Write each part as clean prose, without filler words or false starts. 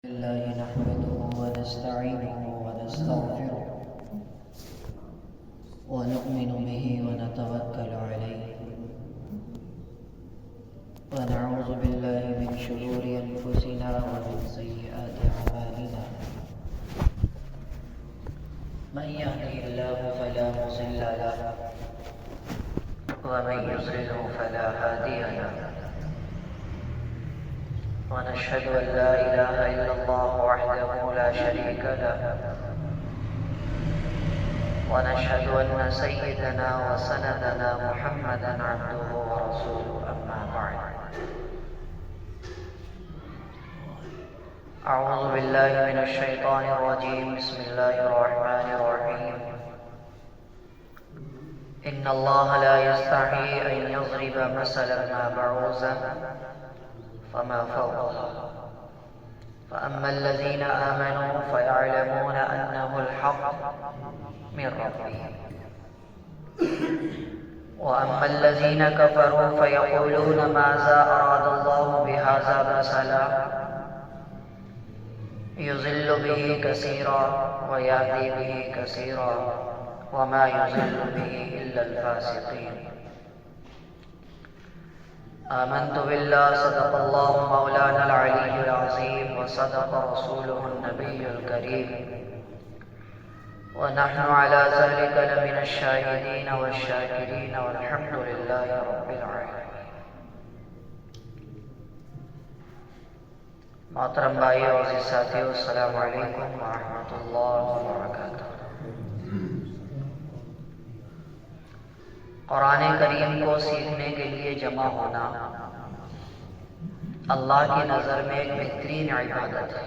الله نحمده ونستعينه ونستغفره ونؤمن به ونتوكل عليه ونعوذ بالله من شرور أنفسنا ومن سيئات أعمالنا من يهده الله فلا مضل له ومن يضلل فلا هادي له ونشهد أن لا إله إلا الله وحده لا شريك له ونشهد أن سيدنا وسندنا محمدا عبده ورسوله أما بعد أعوذ بالله من الشيطان الرجيم بسم الله الرحمن الرحيم إن الله لا يستحي أن يضرب مثلا ما بعوضة فما فوقها فأما الذين آمنوا فيعلمون أنه الحق من ربهم وأما الذين كفروا فيقولون ماذا أراد الله بهذا مثلا يضل به كثيرا ويهدي به كثيرا وما يضل به إلا الفاسقين آمنت بالله صدق الله مولانا العلي العظيم وصدق رسوله النبي الكريم ونحن على ذلك لمن الشاهدين والشاكرين والحمد لله رب العالمين. محترم بھائی اور ساتھیو، السلام علیکم ورحمۃ اللہ وبرکاتہ. قرآن کریم کو سیکھنے کے لیے جمع ہونا اللہ کی نظر میں ایک بہترین عبادت ہے.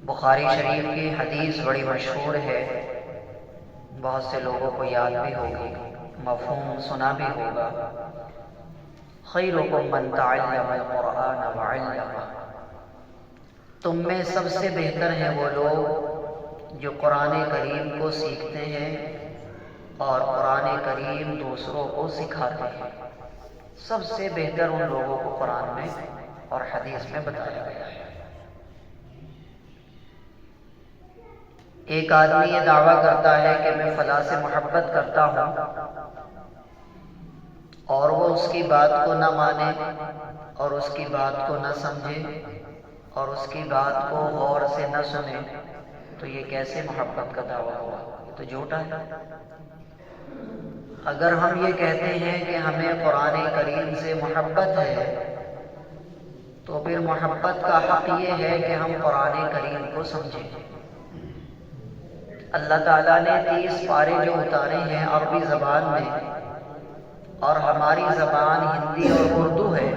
بخاری شریف کی حدیث بڑی مشہور ہے، بہت سے لوگوں کو یاد بھی ہوگی، مفہوم سنا بھی ہوگا. خیرکم من تعلم القرآن وعلمہ، تم میں سب سے بہتر ہیں وہ لوگ جو قرآن کریم کو سیکھتے ہیں اور قرآن کریم دوسروں کو سکھاتے ہیں. سب سے بہتر ان لوگوں کو قرآن میں اور حدیث میں بتایا گیا ہے. ایک آدمی یہ دعویٰ کرتا ہے کہ میں فلاں سے محبت کرتا ہوں اور وہ اس کی بات کو نہ مانے اور اس کی بات کو نہ سمجھے اور اس کی بات کو غور سے نہ سنے، تو یہ کیسے محبت کا دعویٰ ہوا؟ یہ تو جھوٹا ہے. اگر ہم یہ کہتے ہیں کہ ہمیں قرآن کریم سے محبت ہے تو پھر محبت کا حق یہ ہے کہ ہم قرآن کریم کو سمجھیں. اللہ تعالیٰ نے 30 پارے جو اتارے ہیں عربی زبان میں، اور ہماری زبان ہندی اور اردو ہے،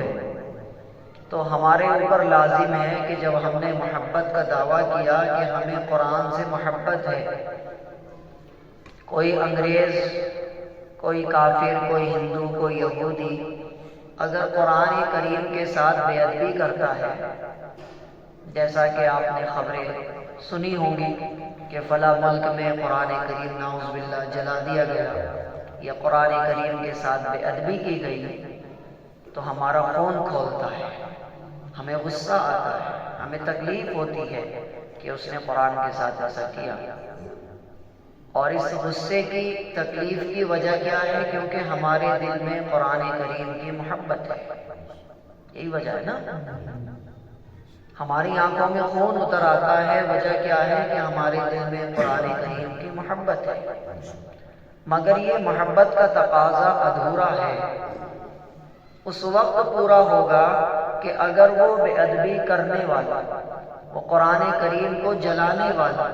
تو ہمارے اوپر لازم ہے کہ جب ہم نے محبت کا دعویٰ کیا کہ ہمیں قرآن سے محبت ہے، کوئی انگریز، کوئی کافر، کوئی ہندو، کوئی یہودی اگر قرآن کریم کے ساتھ بے ادبی کرتا ہے، جیسا کہ آپ نے خبریں سنی ہوں گی کہ فلاں ملک میں قرآن کریم نعوذ باللہ جلا دیا گیا یا قرآن کریم کے ساتھ بے ادبی کی گئی، تو ہمارا خون کھولتا ہے، ہمیں غصہ آتا ہے، ہمیں تکلیف ہوتی ہے کہ اس نے قرآن کے ساتھ ایسا کیا. اور اس غصے کی تکلیف کی وجہ کیا ہے؟ کیونکہ ہمارے دل میں قرآن کریم کی محبت ہے. یہی وجہ ہے نا. ہماری آنکھوں میں خون اتر آتا ہے، وجہ کیا ہے؟ کہ ہمارے دل میں قرآن کریم کی محبت ہے. مگر یہ محبت کا تقاضا ادھورا ہے. اس وقت پورا ہوگا کہ اگر وہ بے ادبی کرنے والا، وہ قرآن کریم کو جلانے والا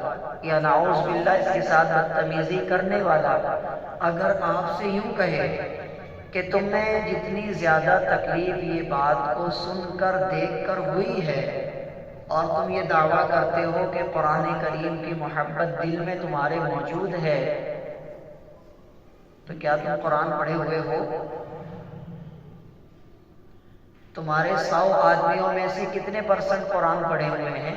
یا نعوذ باللہ اس کے ساتھ بدتمیزی کرنے والا اگر آپ سے یوں کہے کہ تمہیں جتنی زیادہ تکلیف یہ بات کو سن کر دیکھ کر ہوئی ہے اور تم یہ دعویٰ کرتے ہو کہ قرآن کریم کی محبت دل میں تمہارے موجود ہے، تو کیا تم قرآن پڑھے ہوئے ہو؟ تمہارے 100 آدمیوں میں سے کتنے % قرآن پڑھے ہوئے ہیں؟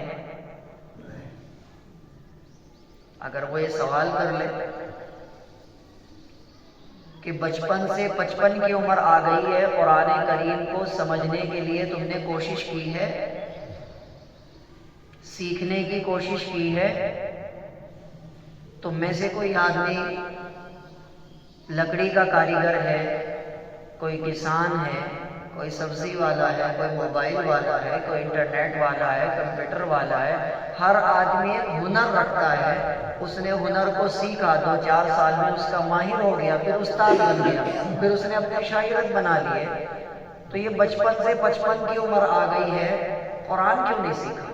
اگر وہ یہ سوال کر لے کہ بچپن سے 55 کی عمر آ گئی ہے، قرآن کریم کو سمجھنے کے لیے تم نے کوشش کی ہے، سیکھنے کی کوشش کی ہے؟ تم میں سے کوئی آدمی لکڑی کا کاریگر ہے، کوئی کسان ہے، کوئی سبزی والا ہے، کوئی موبائل والا ہے، کوئی انٹرنیٹ والا ہے، کمپیوٹر والا ہے، ہر آدمی ایک ہنر رکھتا ہے، اس نے ہنر کو سیکھا، 2-4 سال میں اس کا ماہر ہو گیا، پھر استاد بن گیا، پھر اس نے اپنی شاگرد بنا لیے۔ تو یہ بچپن سے 55 کی عمر آ گئی ہے، قرآن کیوں نہیں سیکھا؟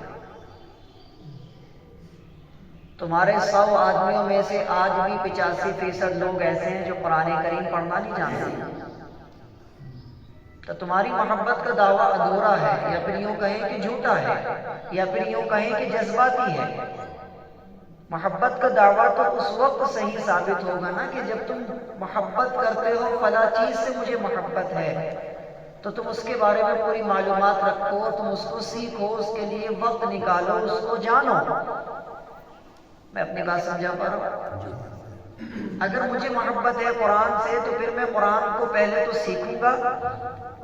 تمہارے 100 آدمیوں میں سے آج بھی 85% لوگ ایسے ہیں جو قرآن کریم پڑھنا نہیں جانتے۔ تو تمہاری محبت کا دعویٰ ادھورا ہے، یا پھر یوں کہیں کہ جھوٹا ہے، یا پھر یوں کہیں کہ جذباتی ہے۔ محبت کا دعویٰ تو اس وقت صحیح ثابت ہوگا نا کہ جب تم محبت کرتے ہو، فلاں چیز سے مجھے محبت ہے، تو تم اس کے بارے میں پوری معلومات رکھو، تم اس کو سیکھو، اس کے لیے وقت نکالو، اس کو جانو۔ میں اپنی بات سمجھا پا رہا ہوں؟ اگر مجھے محبت ہے قرآن سے تو پھر میں قرآن کو پہلے تو سیکھوں گا،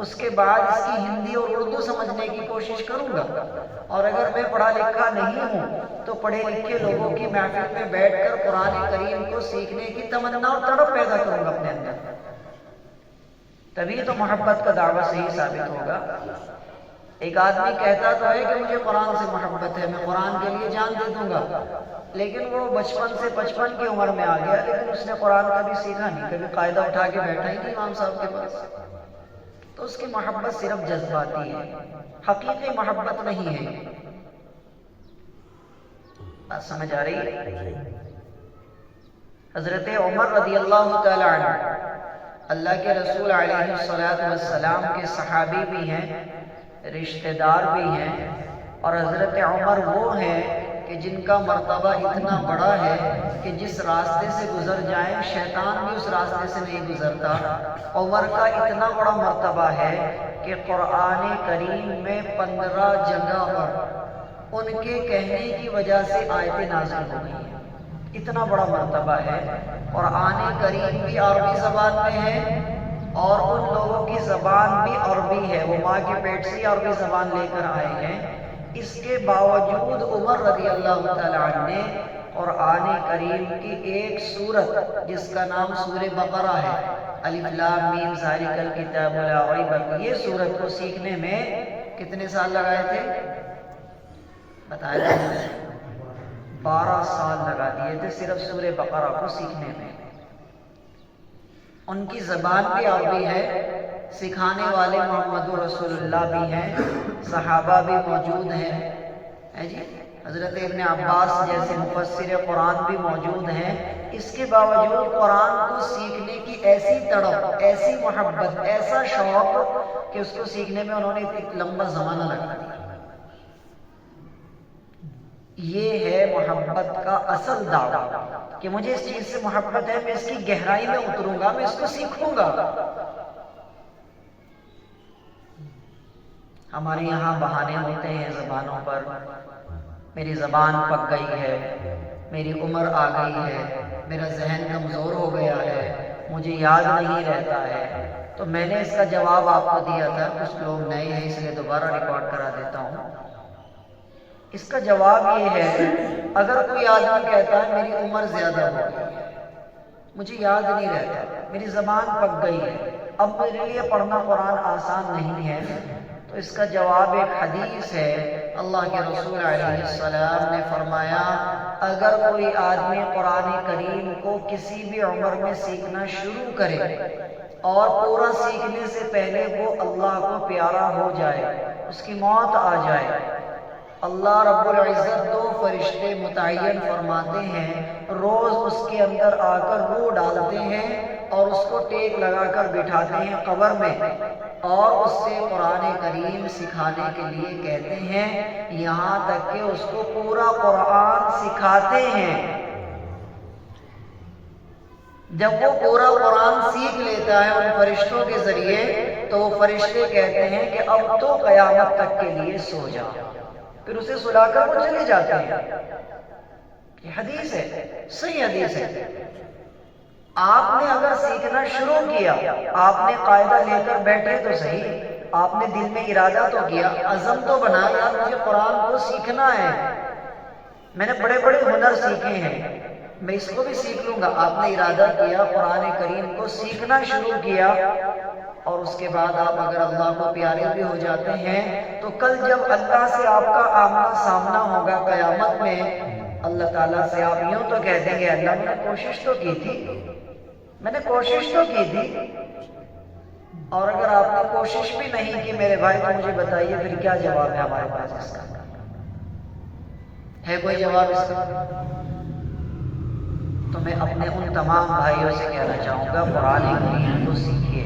اس کے بعد اس کی ہندی اور اردو سمجھنے کی کوشش کروں گا، اور اگر میں پڑھا لکھا نہیں ہوں تو پڑھے لکھے لوگوں کی محفل میں بیٹھ کر قرآن کریم کو سیکھنے کی تمنا اور تڑپ پیدا کروں گا اپنے اندر، تبھی تو محبت کا دعویٰ صحیح ثابت ہوگا۔ ایک آدمی کہتا تو ہے کہ مجھے قرآن سے محبت ہے، میں قرآن کے لیے جان دے دوں گا، لیکن وہ بچپن سے 55 کی عمر میں آ گیا، لیکن اس نے قرآن کبھی سیکھا نہیں، کبھی قاعدہ اٹھا کے بیٹھا ہی نہیں امام صاحب کے پاس، تو اس کی محبت صرف جذباتی ہے، حقیقی محبت نہیں ہے۔ بات سمجھ آ رہی ہے؟ حضرت عمر رضی اللہ تعالی عنہ اللہ کے رسول علیہ السلام کے صحابی بھی ہیں، رشتہ دار بھی ہیں، اور حضرت عمر وہ ہیں کہ جن کا مرتبہ اتنا بڑا ہے کہ جس راستے سے گزر جائیں شیطان بھی اس راستے سے نہیں گزرتا۔ عمر کا اتنا بڑا مرتبہ ہے کہ قرآن کریم میں 15 جگہ پر ان کے کہنے کی وجہ سے آیتیں نازل ہو گئی ہیں، اتنا بڑا مرتبہ ہے۔ قرآن کریم بھی عربی زبان میں ہے، اور ان لوگوں کی زبان بھی عربی ہے، وہ ماں کے پیٹ سے عربی زبان لے کر آئے ہیں۔ اس کے باوجود عمر رضی اللہ تعالیٰ عنہ نے قرآن کریم کی ایک سورت جس کا نام سورہ بقرہ ہے، الف لام میم ذالک الکتاب لا ریب فیہ، یہ سورت کو سیکھنے میں کتنے سال لگائے تھے؟ بتایا تھا 12 سال لگا دیے تھے صرف سورہ بقرہ کو سیکھنے میں۔ ان کی زبان بھی عربی ہے، سکھانے والے محمد رسول اللہ بھی ہیں، صحابہ بھی موجود ہیں، جی حضرت ابن عباس جیسے مفسر قرآن بھی موجود ہیں۔ اس کے باوجود قرآن کو سیکھنے کی ایسی تڑپ، ایسی محبت، ایسا شوق کہ اس کو سیکھنے میں انہوں نے ایک لمبا زمانہ لگا دیا۔ یہ ہے محبت کا اصل دعویٰ کہ مجھے اس چیز سے محبت ہے، میں اس کی گہرائی میں اتروں گا، میں اس کو سیکھوں گا۔ ہمارے یہاں بہانے ہوتے ہیں زبانوں پر، میری زبان پک گئی ہے، میری عمر آ گئی ہے، میرا ذہن کمزور ہو گیا ہے، مجھے یاد نہیں رہتا ہے۔ تو میں نے اس کا جواب آپ کو دیا تھا، کچھ لوگ نئے ہیں اس لیے دوبارہ ریکارڈ کرا دیتا ہوں۔ اس کا جواب یہ ہے، اگر کوئی آدمی کہتا ہے میری عمر زیادہ ہو گئی ہے، مجھے یاد نہیں رہتا، میری زبان پک گئی ہے، اب میرے لیے پڑھنا قرآن آسان نہیں ہے، تو اس کا جواب ایک حدیث ہے۔ اللہ کے رسول علیہ السلام نے فرمایا، اگر کوئی آدمی قرآن کریم کو کسی بھی عمر میں سیکھنا شروع کرے اور پورا سیکھنے سے پہلے وہ اللہ کو پیارا ہو جائے، اس کی موت آ جائے، اللہ رب العزت 2 فرشتے متعین فرماتے ہیں، روز اس کے اندر آ کر روح ڈالتے ہیں اور اس کو ٹیک لگا کر بٹھاتے ہیں قبر میں، اور اس سے قرآن کریم سکھانے کے لیے کہتے ہیں، یہاں تک کہ اس کو پورا قرآن سکھاتے ہیں۔ جب وہ پورا قرآن سیکھ لیتا ہے ان فرشتوں کے ذریعے، تو وہ فرشتے کہتے ہیں کہ اب تو قیامت تک کے لیے سو جا، پھر اسے سلا کر وہ چلے جاتے ہیں۔ یہ حدیث ہے، صحیح حدیث ہے۔ آپ نے اگر سیکھنا شروع کیا، آپ نے قاعدہ لے کر بیٹھے تو صحیح، آپ نے دل میں ارادہ تو کیا، عزم تو بنایا مجھے قرآن کو سیکھنا ہے، میں نے بڑے بڑے ہنر سیکھے ہیں، میں اس کو بھی سیکھ لوں گا۔ آپ نے ارادہ کیا، قرآن کریم کو سیکھنا شروع کیا، اور اس کے بعد آپ اگر اللہ کو پیارے بھی ہو جاتے ہیں تو کل جب اللہ سے آپ کا آمنا سامنا ہوگا قیامت میں، اللہ تعالیٰ سے آپ یوں تو کہہ دیں گے اللہ میں نے کوشش تو کی تھی، میں نے کوشش تو کی تھی۔ اور اگر آپ نے کوشش بھی نہیں کی میرے بھائی تو مجھے بتائیے پھر کیا جواب ہے ہمارے پاس اس کا؟ ہے کوئی جواب اس کا؟ تو میں اپنے ان تمام بھائیوں سے کہنا چاہوں گا قرآن کریم کو سیکھیے۔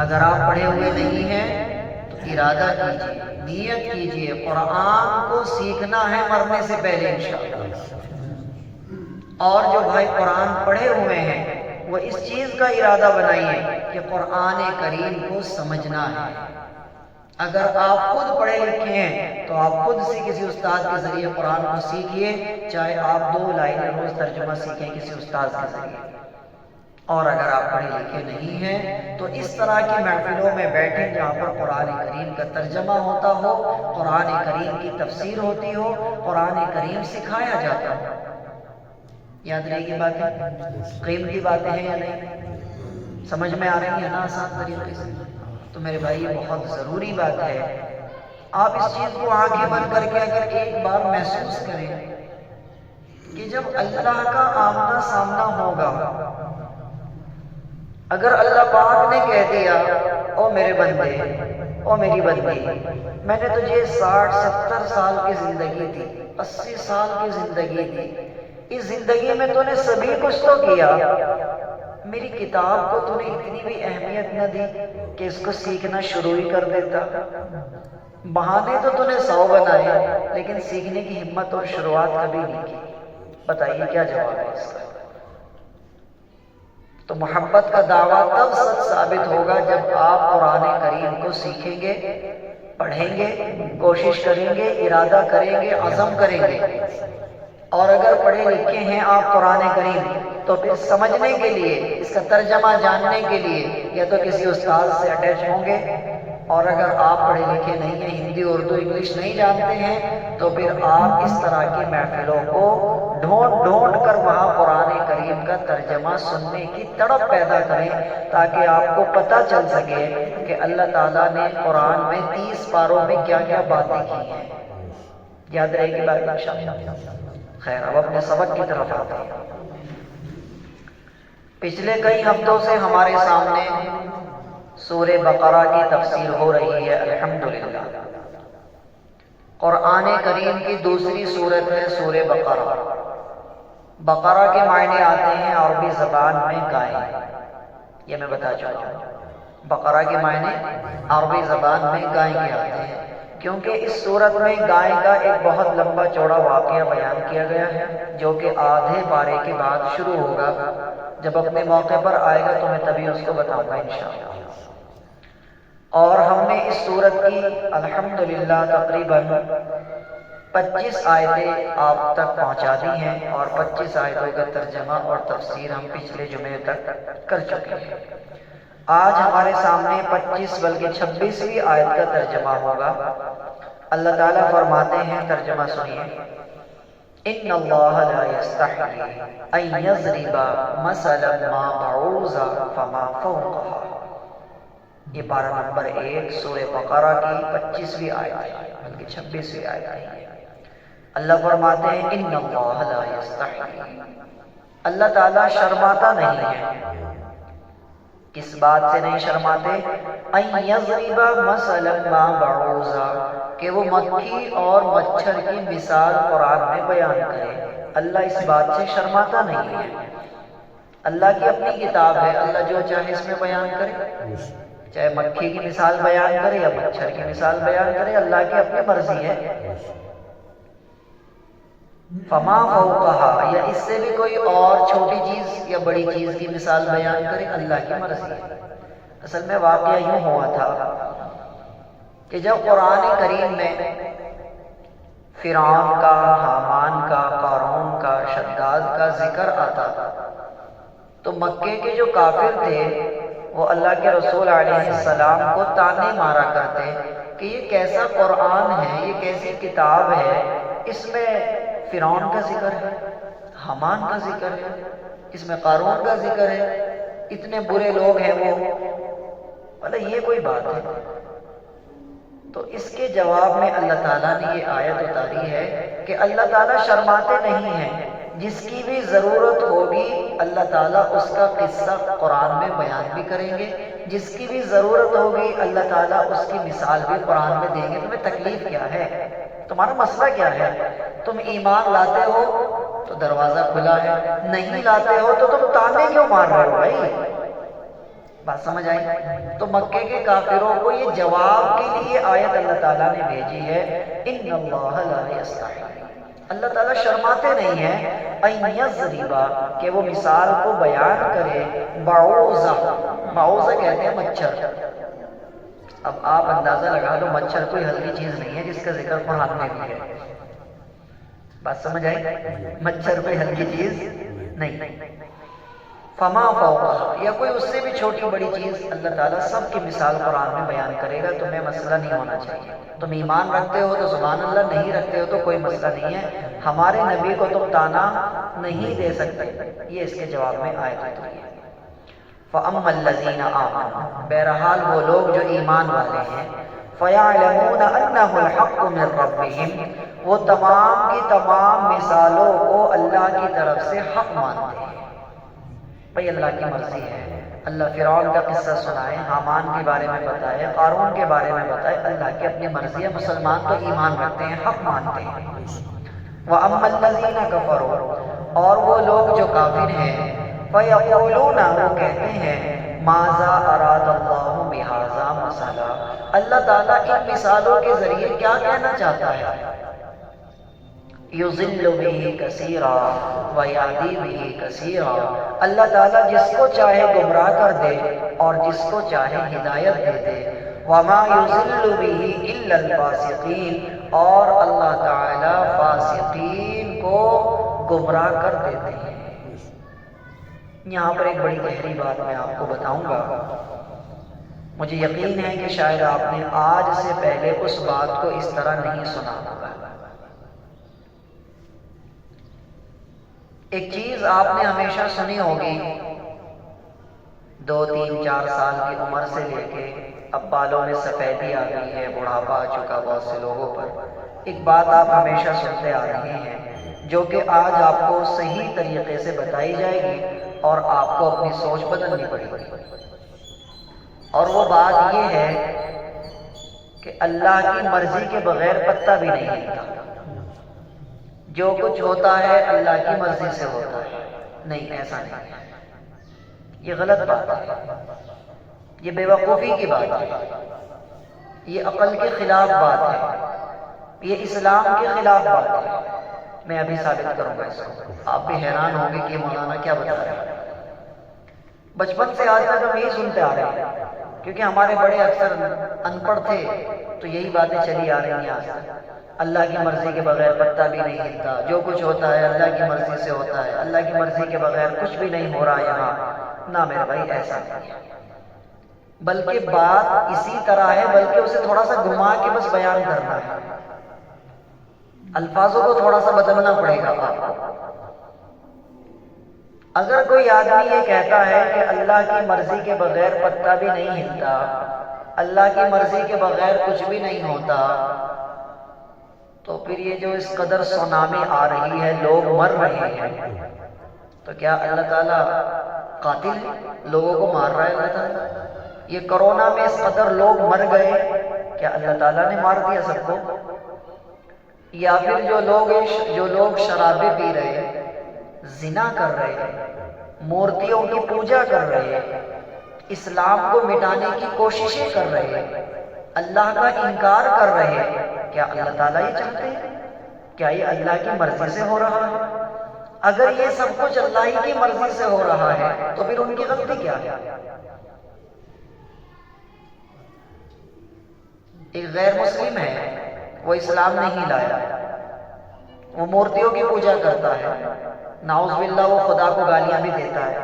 اگر آپ پڑھے ہوئے نہیں ہیں تو ارادہ کیجیے، نیت کیجیے، قرآن کو سیکھنا ہے مرنے سے پہلے انشاءاللہ۔ اور جو بھائی قرآن پڑھے ہوئے ہیں وہ اس چیز کا ارادہ بنائیے کہ قرآن کریم کو سمجھنا ہے۔ اگر آپ خود پڑھے لکھے ہیں تو آپ خود سے کسی استاد کے ذریعے قرآن کو سیکھیے، چاہے آپ 2 لائنیں روز ترجمہ سیکھیں کسی استاد کے ذریعے۔ اور اگر آپ پڑھے لکھے نہیں ہیں تو اس طرح کی محفلوں میں بیٹھیں جہاں پر قرآن کریم کا ترجمہ ہوتا ہو، قرآن کریم کی تفسیر ہوتی ہو، قرآن کریم سکھایا جاتا ہو۔ یاد رہے گی باتیں؟ قیمتی باتیں ہیں یا نہیں؟ سمجھ میں آ رہی ہیں نا آسان طریقے سے؟ تو میرے بھائی یہ بہت ضروری بات ہے۔ آپ اس چیز کو آنکھیں بند کر کے اگر ایک بار محسوس کریں کہ جب اللہ کا آمنا سامنا ہوگا، اگر اللہ پاک نے کہہ دیا او میرے بندے، او میری بندی، میں نے تجھے 60-70 سال کی زندگی دی، 80 سال کی زندگی دی، اس زندگی میں تو نے سبھی کچھ تو کیا، میری کتاب کو تو نے اتنی بھی اہمیت نہ دی کہ اس کو سیکھنا شروع ہی کر دیتا۔ بہانے تو نے 100 بنائے لیکن سیکھنے کی ہمت اور شروعات کبھی نہیں کی۔ بتائیے کیا جواب ہے اس کا؟ تو محبت کا دعویٰ تب سچ ثابت ہوگا جب آپ قرآن کریم کو سیکھیں گے، پڑھیں گے، کوشش کریں گے، ارادہ کریں گے، عزم کریں گے۔ اور اگر پڑھے لکھے ہیں آپ قرآن کریم تو پھر سمجھنے کے لیے، اس کا ترجمہ جاننے کے لیے یا تو کسی استاد سے اٹیچ ہوں گے، اور اگر آپ پڑھے لکھے نہیں ہیں، ہندی اردو انگلش نہیں جانتے ہیں، تو پھر آپ اس طرح کی محفلوں کو ڈھونڈ ڈھونڈ کر وہاں قرآن کریم کا ترجمہ سننے کی تڑپ پیدا کریں، تاکہ آپ کو پتہ چل سکے کہ اللہ تعالیٰ نے قرآن میں 30 پاروں میں کیا کیا باتیں کی ہیں۔ یاد رہے گی بات انشاءاللہ؟ خیر، اب اپنے سبق کی طرف آتے ہیں۔ پچھلے کئی ہفتوں سے ہمارے سامنے سورہ بقرہ کی تفسیر ہو رہی ہے الحمدللہ۔ قرآن کریم کی دوسری سورت ہے سورہ بقرہ۔ بقرہ کے معنی آتے ہیں عربی زبان میں گائے، یہ میں بتا چکا ہوں۔ بقرہ کے معنی عربی زبان میں گائے کے آتے ہیں، کیونکہ اس سورت میں گائے کا ایک بہت لمبا چوڑا واقعہ بیان کیا گیا ہے جو کہ آدھے پارے کے بعد شروع ہوگا۔ جب اپنے موقع پر آئے گا تو میں تبھی اس کو بتاؤں گا انشاءاللہ۔ اور ہم نے اس سورت کی الحمدللہ تقریباً 25 آیتیں آپ تک پہنچا دی ہیں، اور 25 آیتوں کا ترجمہ اور تفسیر ہم پچھلے جمعے تک کر چکے ہیں۔ آج ہمارے سامنے 25 بلکہ 26ویں آیت کا ترجمہ ہوگا۔ اللہ تعالیٰ فرماتے ہیں، ترجمہ سنیے، ان اللہ لا یستحیی ان یضرب مثلا ما بعوضہ فما فوقہا۔ یہ پارہ نمبر 1 سورہ بقرہ کی 25ویں آیت بلکہ 26ویں آیت ہے۔ اللہ فرماتے ہیں ان اللہ لا یستحیی، اللہ تعالیٰ شرماتا نہیں ہے۔ کس بات سے نہیں شرماتے؟ ان یضرب مثلا ما بعوضہ، کہ وہ مکھی اور مچھر کی مثال قرآن میں بیان کرے۔ اللہ اس بات سے شرماتا نہیں ہے۔ اللہ کی اپنی کتاب ہے، اللہ جو چاہے اس میں بیان کرے، چاہے مکھی کی مثال بیان کرے یا مچھر کی مثال بیان کرے، اللہ کی اپنی مرضی ہے۔ فما فوقہا، یا اس سے بھی کوئی اور چھوٹی چیز یا بڑی چیز کی مثال بیان کرے، اللہ کی مرضی ہے۔ اصل میں واقعہ یوں ہوا تھا کہ جب قرآن کریم میں فرعون کا، حامان کا، قارون کا، شداد کا ذکر آتا تو مکے کے جو کافر تھے وہ اللہ کے رسول علیہ السلام کو تانے مارا کرتے کہ یہ کیسا قرآن ہے، یہ کیسی کتاب ہے، اس میں فرعون کا ذکر ہے، حامان کا ذکر ہے، اس میں قارون کا ذکر ہے، اتنے برے لوگ ہیں وہ، بھلا یہ کوئی بات ہے؟ تو اس کے جواب میں اللہ تعالیٰ نے یہ آیت اتاری ہے کہ اللہ تعالیٰ شرماتے نہیں ہیں، جس کی بھی ضرورت ہوگی اللہ تعالیٰ اس کا قصہ قرآن میں بیان بھی کریں گے، جس کی بھی ضرورت ہوگی اللہ تعالیٰ اس کی مثال بھی قرآن میں دیں گے۔ تمہیں تکلیف کیا ہے؟ تمہارا مسئلہ کیا ہے؟ تم ایمان لاتے ہو تو دروازہ کھلا ہے، نہیں لاتے ہو تو تم تانے کیوں مار رہے ہو بھائی؟ بات سمجھ آئی؟ تو مکے کے کافروں کو یہ جواب کے لیے آیت اللہ تعالیٰ نے بھیجی ہے، ان اللہ لا یستحی، اللہ تعالیٰ شرماتے نہیں ہیں، ان یضربا، کہ وہ مثال کو بیان کرے، بعوضہ، بعوضہ کہتے ہیں مچھر۔ اب آپ اندازہ لگا لو مچھر کوئی ہلکی چیز نہیں ہے جس کا ذکر قرآن میں بھی ہے۔ بات سمجھ آئی؟ مچھر کوئی ہلکی چیز نہیں۔ فما فوقہ، یا کوئی اس سے بھی چھوٹی بڑی چیز، اللہ تعالیٰ سب کی مثال قرآن میں بیان کرے گا، تمہیں مسئلہ نہیں ہونا چاہیے۔ تم ایمان رکھتے ہو تو سبحان اللہ، نہیں رکھتے ہو تو کوئی مسئلہ نہیں ہے، ہمارے نبی کو تم تانا نہیں دے سکتے، یہ اس کے جواب میں آیت اتری ہے۔ فَأَمَّا الَّذِينَ آمَنُوا، بہرحال وہ لوگ جو ایمان والے ہیں، فَيَعْلَمُونَ أَنَّهُ الْحَقُّ مِنْ رَبِّهِمْ، وہ تمام کی تمام مثالوں کو اللہ کی طرف سے حق مانتے ہیں۔ بھئی اللہ کی مرضی ہے، اللہ فرعون کا قصہ سنائے، حامان کے بارے میں بتائے، قارون کے بارے میں بتائے، اللہ کی اپنی مرضی ہے، مسلمان تو ایمان رکھتے ہیں، حق مانتے ہیں۔ وَأَمَّا الَّذِينَ كَفَرُوا، اور وہ لوگ جو کافر ہیں، فَيَقُولُونَ، وہ کہتے ہیں، مَاذَا أَرَادَ اللَّهُ بِهَذَا مَثَلًا، اللہ تعالیٰ ان مثالوں کے ذریعے کیا کہنا چاہتا ہے؟ یضل به کثیرا ویہدی به کثیرا، اللہ تعالیٰ جس کو چاہے گمراہ کر دے اور جس کو چاہے ہدایت دے دے۔ وما یضل به الا الفاسقین، اور اللہ تعالیٰ فاسقین کو گمراہ کر دیتے ہیں۔ یہاں پر ایک بڑی گہری بات میں آپ کو بتاؤں گا، مجھے یقین ہے کہ شاید آپ نے آج سے پہلے اس بات کو اس طرح نہیں سنا ہوگا۔ ایک چیز آپ نے ہمیشہ سنی ہوگی، 2 3 4 سال کی عمر سے لے کے اب بالوں میں سفیدی آ گئی ہے، بڑھاپا آ چکا بہت سے لوگوں پر، ایک بات آپ ہمیشہ سنتے آ رہے ہیں جو کہ آج آپ کو صحیح طریقے سے بتائی جائے گی اور آپ کو اپنی سوچ بدلنی پڑے گی، اور وہ بات یہ ہے کہ اللہ کی مرضی کے بغیر پتہ بھی نہیں ہلتا، جو کچھ ہوتا ہے اللہ کی مرضی سے ہوتا ہے۔ نہیں، ایسا نہیں، یہ غلط بات ہے، یہ بے وقوفی کی بات ہے، یہ عقل کے خلاف بات ہے، یہ اسلام کے خلاف بات ہے۔ میں ابھی ثابت کروں گا اس کو، آپ بھی حیران ہوں گے کہ مولانا کیا بتا رہے ہیں۔ بچپن سے آج تک ہم یہی سنتے آ رہے ہیں، کیونکہ ہمارے بڑے اکثر ان پڑھ تھے تو یہی باتیں چلی آ رہی ہیں آج تک۔ اللہ کی مرضی کے بغیر پتہ بھی نہیں ہلتا، جو کچھ ہوتا ہے اللہ کی مرضی سے ہوتا ہے، اللہ کی مرضی کے بغیر کچھ بھی نہیں ہو رہا یہاں۔ نہ میرے بھائی، ایسا نہیں ہے، بلکہ بات اسی طرح ہے، بلکہ اسے تھوڑا سا گھما کے بس بیان کرنا ہے، الفاظوں کو تھوڑا سا بدلنا پڑے گا آپ کو۔ اگر کوئی آدمی یہ کہتا ہے کہ اللہ کی مرضی کے بغیر پتہ بھی نہیں ہلتا، اللہ کی مرضی کے بغیر کچھ بھی نہیں ہوتا، تو پھر یہ جو اس قدر سونامی آ رہی ہے، لوگ مر رہے ہیں، تو کیا اللہ تعالیٰ قاتل لوگوں کو مار رہا ہے؟ اللہ تعالیٰ یہ کرونا میں اس قدر لوگ مر گئے، کیا اللہ تعالیٰ نے مار دیا سب کو؟ یا پھر جو لوگ شرابیں پی رہے، زنا کر رہے، مورتیوں کی پوجا کر رہے، اسلام کو مٹانے کی کوششیں کر رہے، اللہ کا انکار کر رہے، کیا اللہ تعالیٰ یہ چاہتے ہیں؟ کیا یہ اللہ کی مرضی سے ہو رہا ہے؟ اگر یہ سب کچھ اللہ ہی کی مرضی سے ہو رہا ہے تو پھر ان کی غلطی کیا ہے؟ ایک غیر مسلم ہے، وہ اسلام نہیں لایا، وہ مورتیوں کی پوجا کرتا ہے، نعوذ باللہ وہ خدا کو گالیاں بھی دیتا ہے،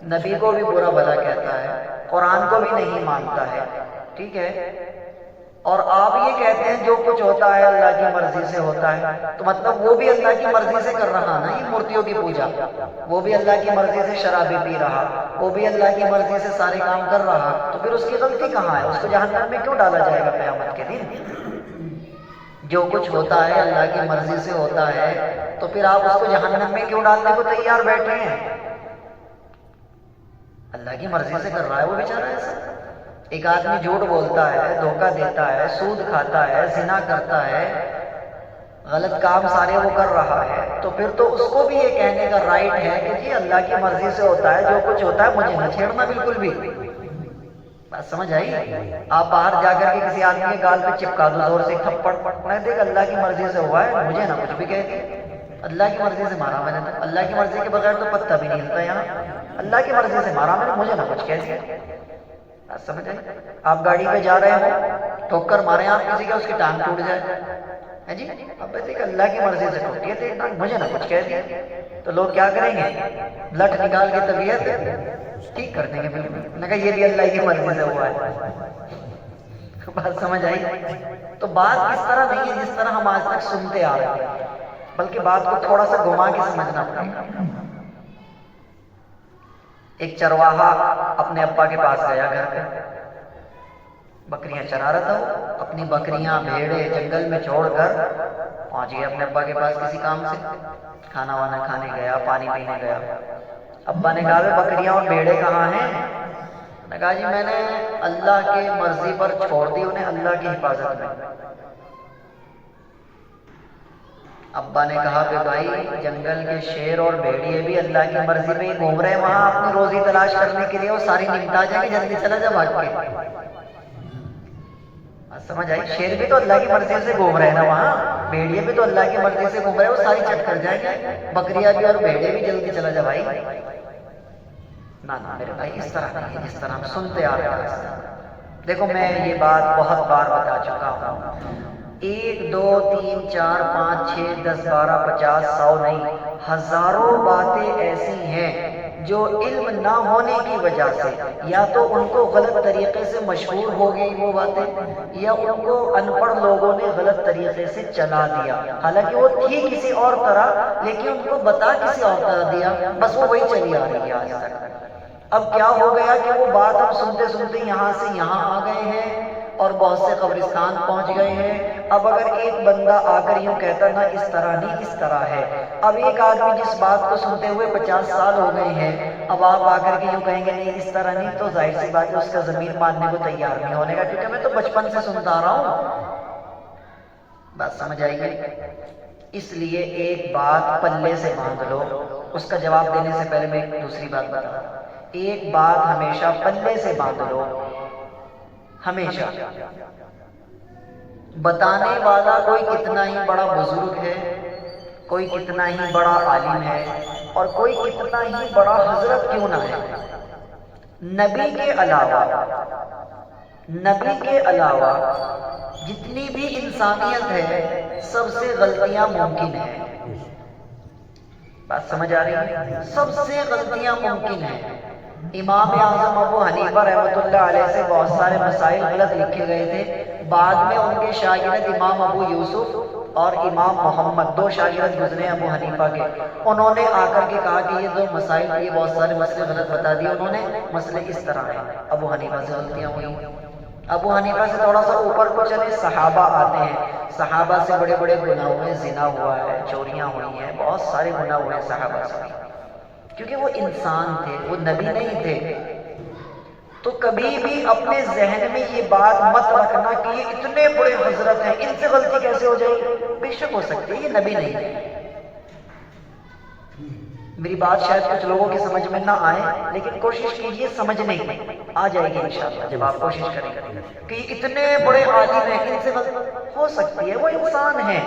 نبی کو بھی برا بھلا کہتا ہے، قرآن کو بھی نہیں مانتا ہے، ٹھیک ہے، اور آپ یہ کہتے ہیں جو کچھ ہوتا ہے اللہ کی مرضی سے ہوتا ہے، تو مطلب وہ بھی اللہ کی مرضی سے کر رہا نا یہ مورتیوں کی پوجا، وہ بھی اللہ کی مرضی سے شرابیں پی رہا، وہ بھی اللہ کی مرضی سے سارے کام کر رہا، تو پھر اس کی غلطی کہاں ہے؟ اس کو جہنم میں کیوں ڈالا جائے گا قیامت کے دن؟ جو کچھ ہوتا ہے اللہ کی مرضی سے ہوتا ہے، تو پھر آپ اس کو جہنم میں کیوں ڈالنے کو تیار بیٹھے ہیں؟ اللہ کی مرضی سے کر رہا ہے وہ بیچارہ ایسا۔ ایک آدمی جھوٹ بولتا ہے، دھوکہ دیتا ہے، سود کھاتا ہے، زنا کرتا ہے، غلط کام سارے وہ کر رہا ہے، تو پھر تو اس کو بھی یہ کہنے کا رائٹ ہے کہ جی اللہ کی مرضی سے ہوتا ہے، جو کچھ ہوتا ہے مجھے نہ چھیڑنا بالکل بھی۔ بات سمجھ آئی؟ آپ باہر جا کر کے کسی آدمی کے گال پہ چپکا دو زور سے تھپڑ، میں دیکھ اللہ کی مرضی سے ہوا ہے، مجھے نہ کچھ بھی کہہ دیا، اللہ کی مرضی سے مارا میں نے، اللہ کی مرضی کے بغیر تو پتہ بھی نہیں ہلتا یہاں، اللہ کی مرضی سے مارا میں نے، مجھے نہ کچھ کہہ دیا۔ سمجھے؟ آپ گاڑی پہ جا رہے ہو، ٹھوکر مارے آپ کسی کا، اس کی ٹانگ ٹوٹ جائے ہے جی، اب دیکھ اللہ کی مرضی سے ٹوٹی ہے تیری ٹانگ، مجھے نہ کچھ کہہ دیا، تو لوگ کیا کریں گے؟ لٹ نکال کے طبیعت ٹھیک کر دیں گے بالکل، میں نے کہا یہ بھی اللہ کی مرضی سے ہوا ہے۔ بات سمجھ آئی؟ تو بات اس طرح نہیں ہے جس طرح ہم آج تک سنتے آ رہے ہیں، بلکہ بات کو تھوڑا سا گھما کے سمجھنا پڑے گا۔ ایک چرواہا اپنے ابا کے پاس گیا گھر پہ، بکریاں چرا رہا تھا وہ، اپنی بکریاں بھیڑے جنگل میں چھوڑ کر پہنچ گیا اپنے ابا کے پاس کسی کام سے، کھانا وانا کھانے گیا، پانی پینے گیا۔ ابا نے کہا بکریاں اور بھیڑے کہاں ہیں؟ نے کہا جی میں نے اللہ کی مرضی پر چھوڑ دی انہیں، اللہ کی حفاظت میں۔ ابا نے کہا کہ بھائی جنگل کے شیر اور بھیڑیے بھی اللہ کی مرضی پہ ہی گھوم رہے ہیں وہاں اپنی روزی تلاش کرنے کے لیے، وہ ساری نمٹا جائیں گے، جلدی چلا جا بھاگ کے۔ سمجھ آئی؟ شیر بھی تو اللہ کی مرضی سے گھوم رہے ہیں نا وہاں، بھیڑیے بھی تو اللہ کی مرضی سے گھوم رہے ہیں، وہ ساری چٹ کر جائیں گے، بکریاں بھی اور بھیڑے بھی، جلدی چلا جا بھائی۔ نہ میرے بھائی اس طرح نہیں ہے جس طرح ہم سنتے آ رہے ہیں۔ دیکھو میں یہ بات بہت بار بتا چکا ہوں، 1 2 3 4 5 6 10 12 50 100 نہیں، ہزاروں باتیں ایسی ہیں جو علم نہ ہونے کی وجہ سے یا تو ان کو غلط طریقے سے مشہور ہو گئی وہ باتیں، یا ان کو ان پڑھ لوگوں نے غلط طریقے سے چلا دیا، حالانکہ وہ تھی کسی اور طرح لیکن ان کو بتا کسی اور طرح دیا، بس وہ وہی چلی آ رہی ہے آج تک۔ اب کیا ہو گیا کہ وہ بات ہم سنتے سنتے یہاں سے یہاں آ گئے ہیں اور بہت سے قبرستان پہنچ گئے ہیں۔ اب اگر ایک بندہ آ کر یوں کہتا نہ اس طرح نہیں اس طرح ہے، اب ایک آدمی جس بات کو سنتے ہوئے 50 سال ہو گئے ہیں، اب آپ آ کر کے یوں کہیں گے نہیں اس طرح نہیں، تو ظاہر سی بات ہے اس کا ضمیر ماننے کو تیار نہیں ہونے گا، کیونکہ میں تو بچپن سے سنتا آ رہا ہوں۔ بات سمجھ آئی ہے؟ اس لیے ایک بات پلے سے باندھ لو، اس کا جواب دینے سے پہلے میں ایک دوسری بات بتا دوں، ایک بات ہمیشہ پلے سے باندھ لو، ہمیشہ بتانے والا کوئی کتنا ہی بڑا بزرگ ہے، کوئی کتنا ہی بڑا عالم ہے، اور کوئی کتنا ہی بڑا حضرت کیوں نہ ہے، نبی کے علاوہ جتنی بھی انسانیت ہے سب سے غلطیاں ممکن ہیں۔ بات سمجھ آ رہی ہے؟ سب سے غلطیاں ممکن ہیں۔ امام اعظم ابو حنیفہ رحمۃ اللہ علیہ سے بہت سارے مسائل غلط لکھے گئے تھے، بعد میں ان کے شاگرد امام ابو یوسف اور امام محمد 2 شاگرد گزرے ابو حنیفہ کے، انہوں نے آ کر کے کہا کہ یہ 2 مسائل، یہ بہت سارے مسئلے غلط بتا دیے انہوں نے، مسئلے اس طرح ہیں۔ ابو حنیفہ سے غلطیاں ہوئی۔ ابو حنیفہ سے تھوڑا سا اوپر کو چلے، صحابہ آتے ہیں، صحابہ سے بڑے بڑے گناہ ہوئے، زنا ہوا ہے، چوریاں ہوئی ہیں، بہت سارے گناہ ہوئے صحابہ سے، کیونکہ وہ انسان تھے، وہ نبی نہیں تھے۔ تو کبھی بھی اپنے ذہن میں یہ بات مت رکھنا کہ یہ اتنے بڑے حضرت ہیں، ان سے غلطی کیسے ہو جائے گی، بے شک ہو سکتی ہے، یہ نبی نہیں ہے۔ میری بات شاید کچھ لوگوں کی سمجھ میں نہ آئے، لیکن کوشش کیجئے سمجھنے کی، آ جائے گی انشاءاللہ جب آپ کوشش کریں گے کہ یہ اتنے بڑے عالم ہیں، ان سے غلطی ہو سکتی ہے، وہ انسان ہیں۔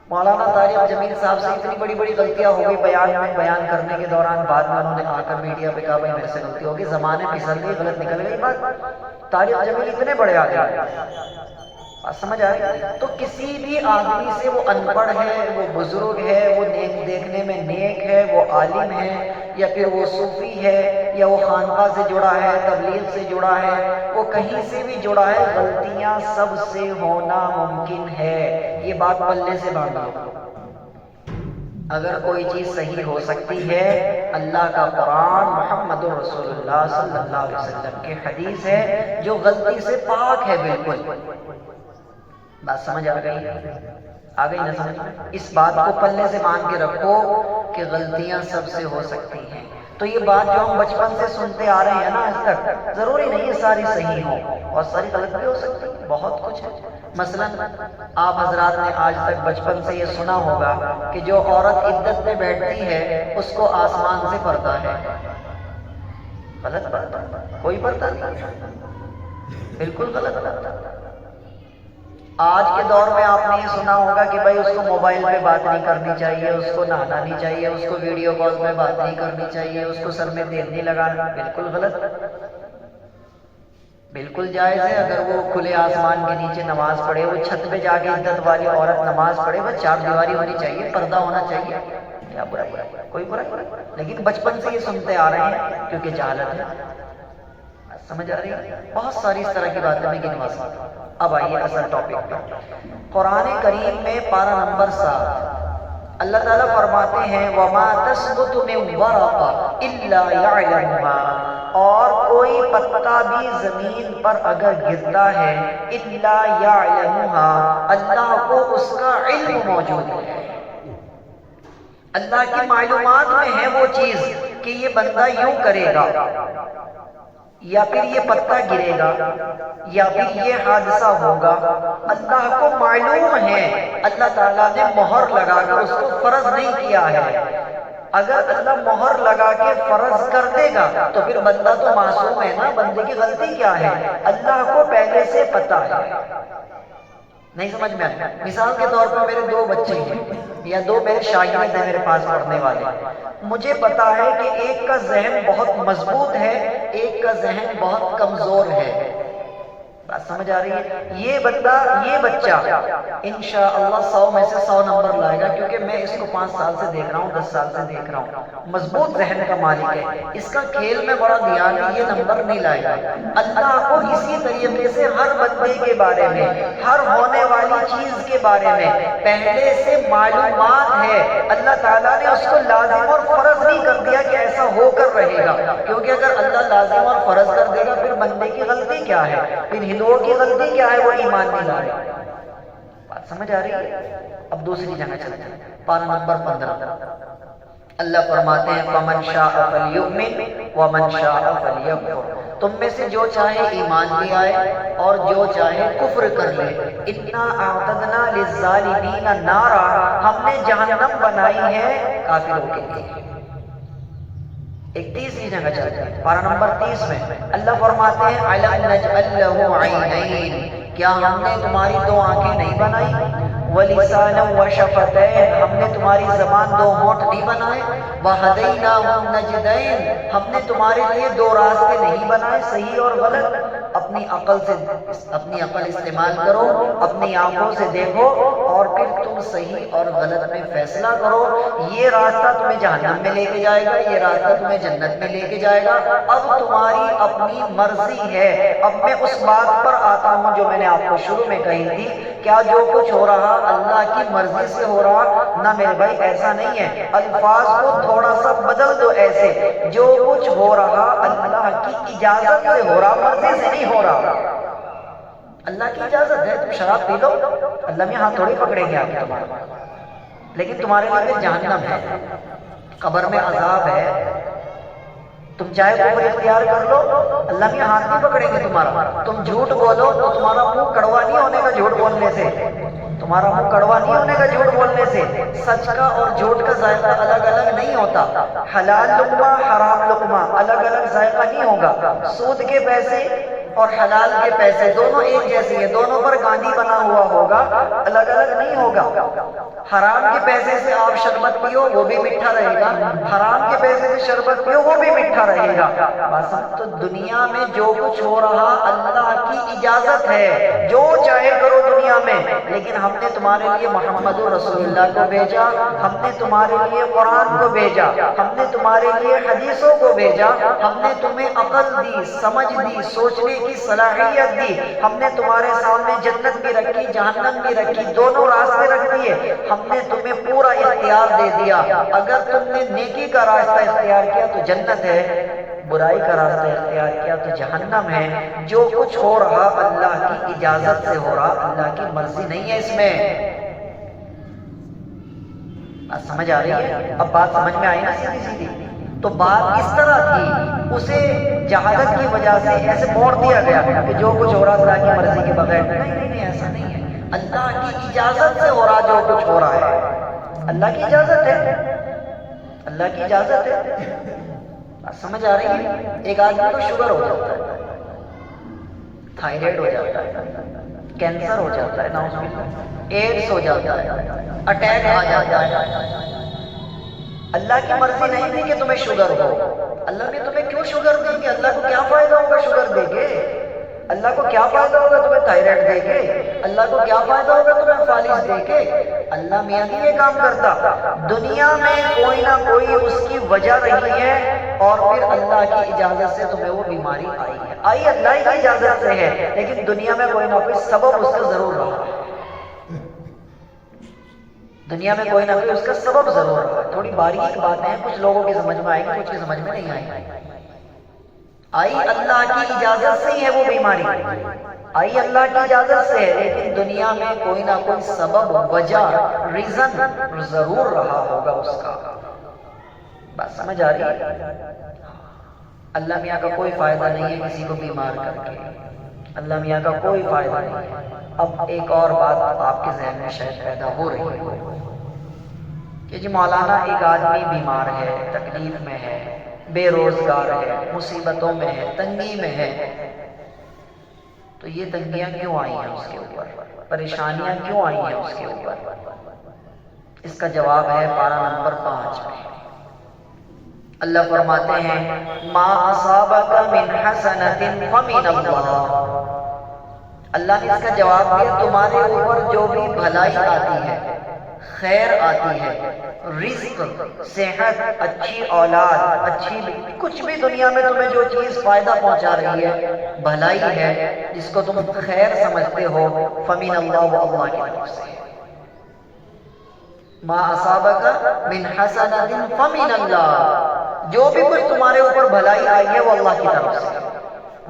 مولانا طارق جمیل صاحب سے اتنی بڑی بڑی غلطیاں ہو گئی بیان کرنے کے دوران، بعد میں انہوں نے آ کر میڈیا پہ کہا بھائی میرے سے غلطی ہوگی، زمانے پھسل گئی، غلط نکل گئی بات۔ طارق جمیل اتنے بڑے آدمی، سمجھ آ رہی ہے؟ تو کسی بھی آدمی سے، وہ ان پڑھ ہے، وہ بزرگ ہے، وہ نیک دیکھنے میں نیک ہے، وہ عالم ہے، یا پھر وہ صوفی ہے، یا وہ خانقاہ سے جڑا ہے، تبلیغ سے جڑا ہے، وہ کہیں سے بھی جڑا ہے، غلطیاں سب سے ہونا ممکن ہے۔ یہ بات پلے سے باندھ لو۔ اگر کوئی چیز صحیح ہو سکتی ہے، اللہ کا قرآن، محمد رسول اللہ صلی اللہ علیہ وسلم کی حدیث ہے جو غلطی سے پاک ہے بالکل۔ بات سمجھ آ گئی؟ آ گئی نہ سمجھ؟ اس بات کو پلے سے مان کے رکھو کہ غلطیاں سب سے ہو سکتی ہیں۔ تو یہ بات جو ہم بچپن سے سنتے آ رہے ہیں نا آج تک، ضروری نہیں ہے ساری صحیح ہو، اور ساری غلط بھی ہو سکتی ہے، بہت کچھ ہے۔ مثلا آپ حضرات نے آج تک بچپن سے یہ سنا ہوگا کہ جو عورت عدت میں بیٹھتی ہے اس کو آسمان سے پردہ ہے۔ غلط پردہ، کوئی پردہ نہیں، بالکل غلط پردہ۔ آج کے دور میں آپ نے یہ سنا ہوگا کہ بھائی اس کو موبائل پہ بات نہیں کرنی چاہیے، اس کو نہانا نہیں چاہیے، اس کو ویڈیو کال پہ بات نہیں کرنی چاہیے، اس کو سر میں تیل نہیں لگانا۔ بالکل غلط، بالکل جائز ہے۔ اگر وہ کھلے آسمان کے نیچے نماز پڑھے، وہ چھت پہ جا کے عدت والی عورت نماز پڑھے، وہ چار دیواری ہونی چاہیے، پردہ ہونا چاہیے، کیا برا کوئی برا؟ لیکن بچپن سے یہ سنتے آ رہے ہیں کیونکہ جہالت ہے۔ سمجھ آ رہی ہے؟ بہت ساری اس طرح کی باتیں میں گنوا سکتا ہوں۔ اب آئیے اصل ٹاپک پہ۔ قرآن کریم میں پارہ نمبر 7 اللہ تعالیٰ فرماتے ہیں وَمَا تَسْقُطُ مِن وَرَقَةٍ إِلَّا يَعْلَمُهَا، اور کوئی پتا بھی زمین پر اگر گرتا ہے إِلَّا يَعْلَمُهَا، اللہ کو اس کا علم موجود ہے، اللہ کی معلومات میں ہے وہ چیز کہ یہ بندہ یوں کرے گا، یا پھر یہ پتا گرے گا، یا پھر یہ حادثہ ہوگا، اللہ کو معلوم ہے۔ اللہ تعالیٰ نے مہر لگا کر اس کو فرض نہیں کیا ہے۔ اگر اللہ مہر لگا کے فرض کر دے گا تو پھر بندہ تو معصوم ہے نا، بندے کی غلطی کیا ہے؟ اللہ کو پہلے سے پتا ہے۔ نہیں سمجھ میں آیا؟ مثال کے طور پر میرے 2 بچے ہیں یا 2 میرے شاگرد ہیں میرے پاس پڑھنے والے، مجھے پتا ہے کہ ایک کا ذہن بہت مضبوط ہے، ایک کا ذہن بہت کمزور ہے۔ بات سمجھ آ رہی ہے؟ یہ بندہ، یہ بچہ انشاءاللہ 100 میں سے 100 نمبر لائے گا، کیونکہ میں اس کو 5 سال سے دیکھ رہا ہوں، 10 سال سے دیکھ رہا ہوں، مضبوط ذہن کا مالک ہے، اس کا کھیل میں بڑا دھیان ہے، یہ نمبر نہیں لائے گا۔ اللہ کو اسی طریقے سے ہر بندے کے بارے میں، ہر ہونے والی چیز کے بارے میں پہلے سے معلومات ہے۔ اللہ تعالیٰ نے اس کو لازم اور فرض نہیں کر دیا کہ ایسا ہو کر رہے گا، کیونکہ اگر اللہ لازم اور فرض کر دے گا پھر بندے کی غلطی کیا ہے؟ پھر ہندوؤں کی غلطی کیا ہے؟ وہ ایمان نہیں لا رہے۔ بات سمجھ آ رہی ہے؟ اب دوسری جگہ چلتے ہیں، پارہ نمبر 15 اللہ فرماتے ہیں فَمَنْ شَاءَ فَلْيُؤْمِنْ وَمَنْ شَاءَ فَلْيَكْفُرْ، تم میں سے جو چاہے ایمان لے آئے اور جو چاہے کفر کر لے۔ اِنَّا أَعْتَدْنَا لِلظَّالِمِينَ نَارًا، ہم نے جہنم بنائی ہے کافروں کے لیے۔ ایک 30 جگہ چلتے ہیں، پارہ نمبر 30 میں اللہ فرماتے ہیں أَلَمْ نَجْعَل لَّهُ عَيْنَيْنِ، کیا ہم نے تمہاری 2 آنکھیں نہیں بنائی؟ وَلِسَانًا وَشَفَتَيْنِ، ہم نے تمہاری زبان 2 ہونٹ نہیں بنائے؟ وَهَدَيْنَاهُ النَّجْدَيْنِ، ہم نے تمہارے لیے 2 راستے نہیں بنائے، صحیح اور غلط؟ اپنی عقل استعمال کرو، اپنی آنکھوں سے دیکھو اور پھر تم صحیح اور غلط میں فیصلہ کرو۔ یہ راستہ تمہیں جہنم میں لے کے جائے گا، یہ راستہ تمہیں جنت میں لے کے جائے گا۔ اب تمہاری اپنی مرضی ہے۔ اب میں اس بات پر آتا ہوں جو میں نے آپ کو شروع میں کہی تھی، کیا جو کچھ ہو رہا اللہ کی مرضی سے ہو رہا؟ نہ میرے بھائی، ایسا نہیں ہے۔ الفاظ کو تھوڑا سا بدل دو، ایسے جو کچھ ہو رہا اللہ کی اجازت سے ہو رہا، مرضی سے نہیں ہو رہا۔ اللہ کی اجازت ہے، تم شراب پی لو، اللہ میں ہاتھ تھوڑی پکڑیں گے آپ تمہارا، لیکن تمہارے لیے جہنم ہے، قبر میں عذاب ہے۔ تم چاہے کفر اختیار کر لو، اللہ میں ہاتھ نہیں پکڑیں گے تمہارا۔ تم جھوٹ بولو تو تمہارا منہ کڑوا نہیں ہونے کا جھوٹ بولنے سے، تمہارا منہ کڑوا نہیں ہونے کا جھوٹ بولنے سے۔ سچ کا اور جھوٹ کا ذائقہ الگ الگ نہیں ہوتا، حلال لقمہ حرام لقمہ الگ الگ ذائقہ نہیں ہوگا۔ سود کے پیسے اور حلال کے پیسے دونوں ایک جیسے ہیں، دونوں پر گاندھی بنا ہوا ہوگا، الگ الگ نہیں ہوگا۔ حرام کے پیسے سے آپ شربت پیو وہ بھی میٹھا رہے گا، حرام کے پیسے سے شربت پیو وہ بھی میٹھا رہے گا۔ بس تو دنیا میں جو کچھ ہو رہا اللہ کی اجازت ہے، جو چاہے کرو دنیا میں، لیکن ہم نے تمہارے لیے محمد رسول اللہ کو بھیجا، ہم نے تمہارے لیے قرآن کو بھیجا، ہم نے تمہارے لیے حدیثوں کو بھیجا، ہم نے تمہیں عقل دی، سمجھ دی، سوچنے کی صلاحیت دی، ہم نے تمہارے سامنے جنت بھی رکھی، جہنم بھی رکھی، دونوں راستے رکھ دیے، ہم نے تمہیں پورا اختیار دے دیا۔ اگر تم نے نیکی کا راستہ اختیار کیا تو جنت ہے، برائی کا راستہ اختیار کیا تو جہنم ہے۔ جو کچھ ہو رہا اللہ کی اجازت سے ہو رہا، اللہ کی مرضی نہیں ہے اس میں۔ بات سمجھ آ رہی ہے؟ اب بات سمجھ میں آئی نا سیدھی سیدھی؟ تو بات اس طرح تھی، اسے جہالت کی وجہ سے ایسے موڑ دیا گیا کہ جو کچھ ہو رہا اللہ کی مرضی کے بغیر، نہیں ایسا نہیں ہے، اللہ کی اجازت سے ہو رہا جو کچھ ہو رہا ہے، اللہ کی اجازت ہے، اللہ کی اجازت ہے۔ سمجھ آ رہی ہے؟ ایک آدمی کو شوگر ہو جاتا ہے، تھائرائڈ ہو جاتا ہے، کینسر ہو جاتا ہے، نعوذ باللہ، ایڈز ہو جاتا ہے، اٹیک آ جاتا ہے۔ اللہ کی مرضی نہیں تھی کہ تمہیں شوگر ہو، اللہ نے تمہیں کیوں شوگر دی کہ اللہ کو کیا فائدہ ہوگا شوگر دے کے؟ اللہ کو کیا فائدہ ہوگا تمہیں تھائرائڈ دے کے؟ اللہ کو کیا فائدہ ہوگا تمہیں فالج دے کے؟ اللہ میاں نہیں یہ کام کرتا۔ دنیا میں کوئی نہ کوئی اس کی وجہ رہی ہے اور پھر اللہ کی اجازت سے تمہیں وہ بیماری آئی ہے، آئی اللہ کی اجازت سے ہے، لیکن دنیا میں کوئی نہ کوئی سبب اس کا ضرور رہا ہے، دنیا میں کوئی نہ کوئی اس کا سبب ضرور رہا ہے۔ تھوڑی باریک باتیں ہیں، کچھ لوگوں کی سمجھ میں آئیں گی، کچھ کی سمجھ میں نہیں آئیں گی۔ آئی اللہ کی اجازت سے ہی ہے وہ بیماری، آئی اللہ کی اجازت سے ہے، لیکن دنیا میں کوئی نہ کوئی سبب، وجہ، ریزن ضرور رہا ہوگا اس کا۔ بات سمجھ آ رہی ہے؟ اللہ میاں کا کوئی فائدہ نہیں ہے کسی کو بیمار کر کے، اللہ میاں کا کوئی فائدہ نہیں ہے۔ اب ایک اور بات آپ کے ذہن میں شاید پیدا ہو رہی ہے کہ جی مولانا ایک آدمی بیمار ہے، تکلیف میں ہے، بے روزگار ہے، مصیبتوں میں ہے، تنگی میں ہے، تو یہ تنگیاں کیوں آئی ہیں اس کے اوپر، پریشانیاں کیوں آئی ہیں اس کے اوپر؟ اس کا جواب ہے پارہ نمبر 5 میں۔ اللہ فرماتے ہیں ما اصابک من حسنۃ فمن اللہ، اللہ نے اس کا جواب دیا تمہارے اوپر جو بھی بھلائی آتی ہے، خیر آتی ہے، رزق، صحت، اچھی اولاد، اچھی کچھ بھی دنیا میں تمہیں جو چیز فائدہ پہنچا رہی ہے، بھلائی ہے، جس کو تم خیر سمجھتے ہو، فمن اللہ، وہ اللہ کی طرف سے۔ ما اصابک من حسنۃ فمن اللہ، جو بھی کچھ تمہارے اوپر بھلائی آئی ہے وہ اللہ کی طرف سے۔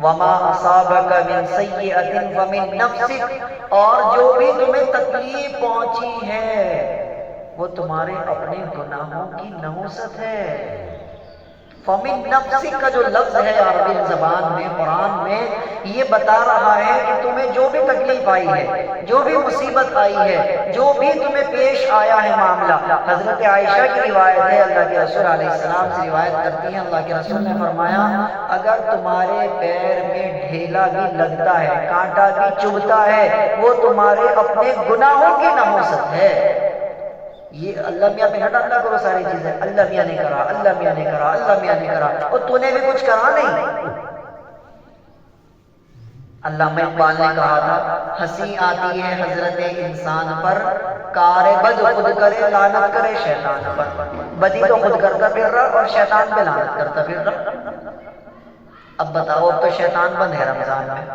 وما اصابک من سیئۃ فمن نفسک، اور جو بھی تمہیں تکلیف پہنچی ہے وہ تمہارے اپنے گناہوں کی نحوست ہے۔ فمن نفسک کا جو لفظ ہے عربی زبان میں، قرآن میں، یہ بتا رہا ہے کہ تمہیں جو بھی تکلیف آئی ہے، جو بھی مصیبت آئی ہے، جو بھی تمہیں پیش آیا ہے معاملہ۔ حضرت عائشہ کی روایت ہے، اللہ کے رسول علیہ السلام سے روایت کرتی ہیں، اللہ کے رسول نے فرمایا اگر تمہارے پیر میں ڈھیلا بھی لگتا ہے، کانٹا بھی چبھتا ہے، وہ تمہارے اپنے گناہوں کی نحوست ہے۔ یہ اللہ میاں پہ نہ ڈالنا کرو ساری چیزیں، اللہ میاں نے کرا، اللہ میاں نے کرا، اللہ میاں نے کرا، اور تو نے بھی کچھ کرا نہیں۔ علامہ اقبال نے کہا تھا ہنسی آتی ہے حضرت انسان پر، کار بد خود کرے لعنت کرے شیطان پر۔ بدی تو خود کرتا پھر رہا اور شیطان پہ لعنت کرتا پھر رہا۔ اب بتاؤ، اب تو شیطان بند ہے رمضان میں،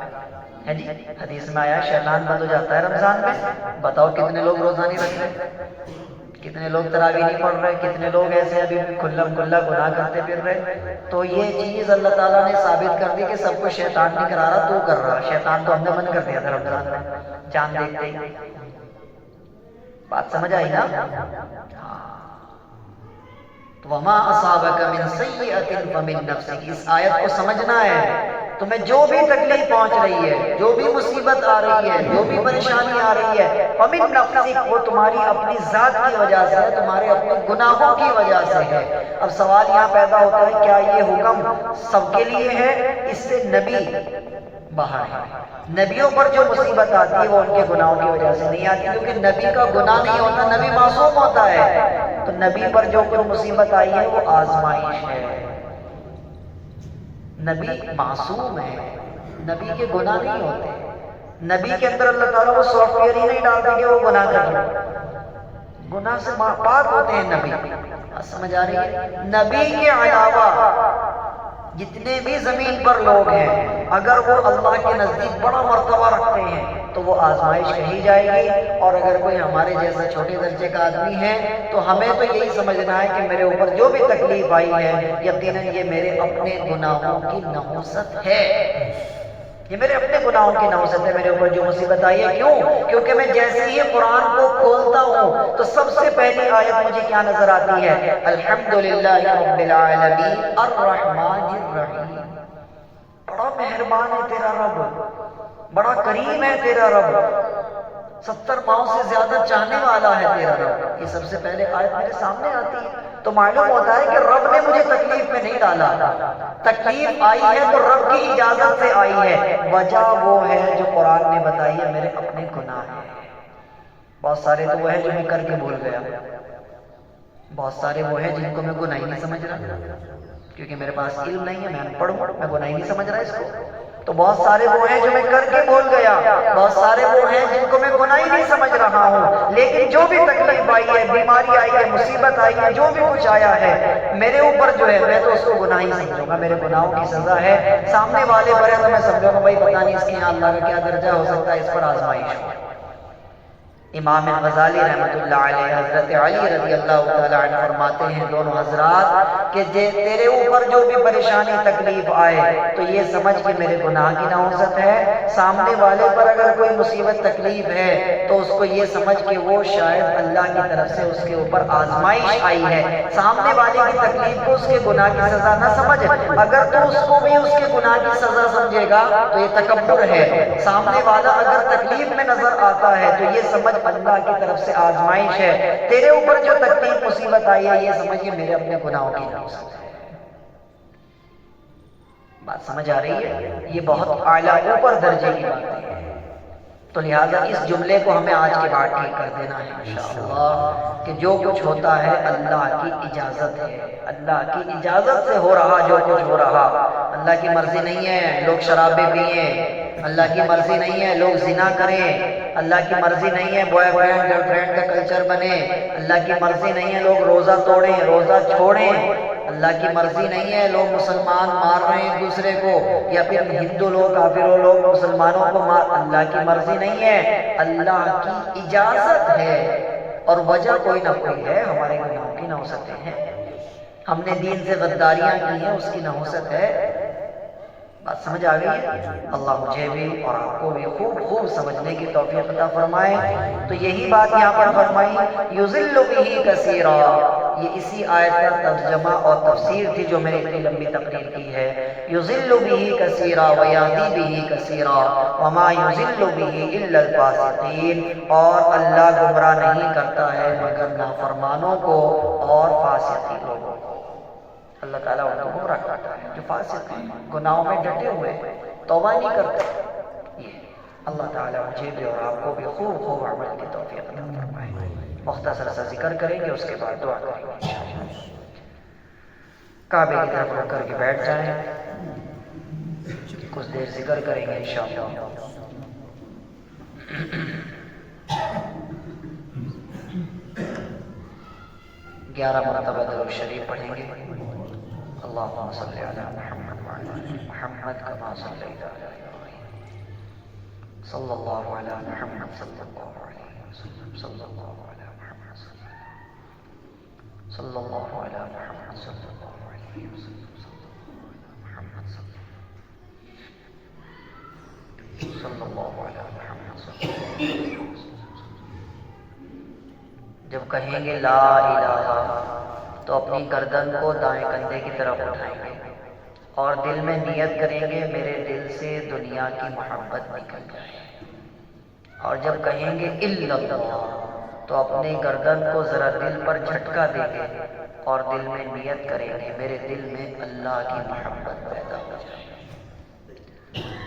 ہے جی، حدیث میں آیا شیطان بند ہو جاتا ہے رمضان میں۔ بتاؤ کتنے لوگ روزہ نہیں رکھ رہے، کتنے لوگ تراویح نہیں پڑھ رہے، کتنے لوگ ایسے ابھی کھلا گناہ کرتے پھر رہے۔ تو یہ چیز اللہ تعالیٰ نے ثابت کر دی کہ سب کو شیطان نہیں کرا رہا، تو کر رہا۔ شیطان تو ہم نے بند کر دیا تھا رمضان میں، چاند دیکھتے ہی۔ بات سمجھ آئی نا؟ وما اصابک من سیئۃ فمن نفسک، اس آیت کو سمجھنا ہے۔ تمہیں جو بھی تکلیف پہنچ رہی ہے، جو بھی مصیبت آ رہی ہے، جو بھی پریشانی آ رہی ہے، فمن نفسک، وہ تمہاری اپنی ذات کی وجہ سے ہے، تمہارے اپنے گناہوں کی وجہ سے ہے۔ اب سوال یہاں پیدا ہوتا ہے کیا یہ حکم سب کے لیے ہے؟ اس سے نبی باہر ہے۔ نبیوں پر جو مصیبت آتی ہے وہ ان کے گناہوں کی وجہ سے نہیں آتی، کیونکہ نبی کا گناہ نہیں ہوتا، نبی معصوم ہوتا ہے۔ تو نبی پر جو کچھ مصیبت آئی ہے وہ آزمائش ہے۔ نبی معصوم ہے، نبی کے گناہ نہیں ہوتے۔ نبی کے اندر اللہ تعالیٰ وہ سافٹ ویئر ہی نہیں ڈالتے کہ وہ گناہ کر لیں، گناہ سے پاک ہوتے ہیں نبی۔ سمجھ آ رہی ہے؟ نبی کے علاوہ جتنے بھی زمین پر لوگ ہیں، اگر وہ اللہ کے نزدیک بڑا مرتبہ رکھتے ہیں تو وہ آزمائش کہی جائے گی، اور اگر کوئی ہمارے جیسا چھوٹے درجے کا آدمی ہے تو ہمیں تو یہی سمجھنا ہے کہ میرے اوپر جو بھی تکلیف آئی ہے یقیناً یہ میرے اپنے گناہوں کی نحوست ہے، یہ میرے اپنے گناہوں کی نحوست ہے۔ میرے اوپر جو مصیبت آئی ہے، کیوں؟ کیونکہ میں جیسے ہی قرآن کو کھولتا ہوں تو سب سے پہلی آیت مجھے کیا نظر آتی ہے؟ الحمدللہ رب العالمین الرحمن الرحیم۔ بڑا مہربان ہے تیرا رب، بڑا کریم ہے تیرا رب، 70 ماؤں سے زیادہ چاہنے والا ہے تیرا رب۔ یہ سب سے پہلے آیت میرے سامنے آتی ہے تو معلوم ہوتا ہے کہ رب نے مجھے تکلیف میں نہیں ڈالا، تکلیف آئی ہے تو رب کی اجازت سے آئی ہے۔ وجہ وہ ہے جو قرآن نے بتائی ہے، میرے اپنے گناہ ہیں۔ بہت سارے تو وہ ہے جو میں کر کے بھول گیا، بہت سارے وہ ہے جن کو میں گناہ ہی نہیں سمجھ رہا، کیونکہ میرے پاس علم نہیں ہے، میں ان پڑھ ہوں، میں گناہ ہی نہیں سمجھ رہا اس کو۔ تو بہت سارے وہ ہیں جو میں کر کے بھول گیا، بہت سارے وہ ہیں جن کو میں گناہ ہی نہیں سمجھ رہا ہوں۔ لیکن جو بھی تکلیف آئی ہے، بیماری آئی ہے، مصیبت آئی ہے، جو بھی کچھ آیا ہے میرے اوپر جو ہے، میں تو اس کو گناہ ہی سمجھوں گا، میرے گناہوں کی سزا ہے۔ سامنے والے پر ہے تو میں سمجھوں گا بھائی پتہ نہیں اس کے یہاں اللہ کا کیا درجہ ہو سکتا ہے، اس پر آزمائش ہو۔ امام غزالی رحمۃ اللہ علیہ، حضرت علی رضی اللہ تعالیٰ عنہ فرماتے ہیں دونوں حضرات کہ تیرے اوپر جو بھی پریشانی تکلیف آئے تو یہ سمجھ کہ میرے گناہ کی نحوست ہے، سامنے والے پر اگر کوئی مصیبت تکلیف ہے تو اس کو یہ سمجھ کہ وہ شاید اللہ کی طرف سے اس کے اوپر آزمائش آئی ہے۔ سامنے والے کی تکلیف کو اس کے گناہ کی سزا نہ سمجھ، اگر تو اس کو بھی اس کے گناہ کی سزا سمجھے گا تو یہ تکبر ہے۔ سامنے والا اگر تکلیف میں نظر آتا ہے تو یہ سمجھ اللہ کی طرف سے آزمائش ہے۔ تیرے اوپر جو تکلیف مصیبت آئی ہے یہ سمجھ کہ میرے اپنے گناہوں کی نحوست ہے۔ بات سمجھ آ رہی ہے؟ یہ بہت اعلیٰ اوپر درجے کی بات ہے، تو لہٰذا اس جملے کو ہمیں آج کے بعد ٹھیک کر دینا ہے انشاءاللہ کہ جو کچھ ہوتا ہے اللہ کی اجازت ہے، اللہ کی اجازت سے ہو رہا جو کچھ ہو رہا۔ اللہ کی مرضی نہیں ہے لوگ شرابیں پئیں، اللہ کی مرضی نہیں ہے لوگ زنا کریں، اللہ کی مرضی نہیں ہے بوائے فرینڈ گرل فرینڈ کا کلچر بنے، اللہ کی مرضی نہیں ہے لوگ روزہ توڑیں، روزہ چھوڑیں، اللہ کی مرضی نہیں ہے لوگ مسلمان مار رہے ہیں ایک دوسرے کو، یا پھر ہندو لوگ کافروں لوگ مسلمانوں کو مار۔ اللہ کی مرضی نہیں ہے، اللہ کی اجازت ہے، اور وجہ کوئی نہ کوئی ہے، ہمارے گناہوں کی نحوستیں ہیں، ہم نے دین سے غداریاں کی ہیں، اس کی نحوست ہے۔ بات سمجھ آ گئی ہے؟ اللہ مجھے بھی اور آپ کو بھی خوب خوب سمجھنے کی توفیق عطا فرمائے۔ تو یہی بات یہاں پر فرمائی یُضِلُّ بِهِ کثیرا، یہ اسی آیت کا ترجمہ اور تفسیر تھی جو میں نے اتنی لمبی تقریر کی ہے۔ یُضِلُّ بِهِ کثیرا وَیَهْدِی بِهِ کثیرا وَمَا یُضِلُّ بِهِ إِلَّا الْفَاسِقِینَ، اور اللہ گمراہ نہیں کرتا ہے مگر نافرمانوں کو اور فاسق لوگوں کو۔ اللہ تعالیٰ ان کو گمراہ کرتا ہے جو فاسق ہیں، گناہوں میں ڈٹے ہوئے ہیں، توبہ نہیں کرتے۔ یہ اللہ تعالیٰ مجھے بھی اور آپ کو بھی خوب خوب عمل کی توفیق عطا فرمائے۔ مختصر سا ذکر کریں گے، اس کے بعد دعا کریں گے۔ کعبے کی طرف رک کر کے بیٹھ جائیں، کچھ دیر ذکر کریں گے انشاءاللہ۔ 11 مرتبہ درود شریف پڑھیں گے۔ اللہم صلی علی محمد وعلی آل محمد کما صلیت علی ابراہیم صلی اللہ علی محمد صلی اللہ علیہ وسلم صلی اللہ علی محمد صلی اللہ علی محمد صلی اللہ علیہ وسلم صلی اللہ علی محمد صلی اللہ علیہ وسلم۔ جب کہیں گے لا الہ تو اپنی گردن کو دائیں کندھے کی طرف اٹھائیں گے اور دل میں نیت کریں گے میرے دل سے دنیا کی محبت نکل جائے، اور جب کہیں گے الا اللہ تو اپنی گردن کو ذرا دل پر جھٹکا دیں گے اور دل میں نیت کریں گے میرے دل میں اللہ کی محبت پیدا ہو جائے۔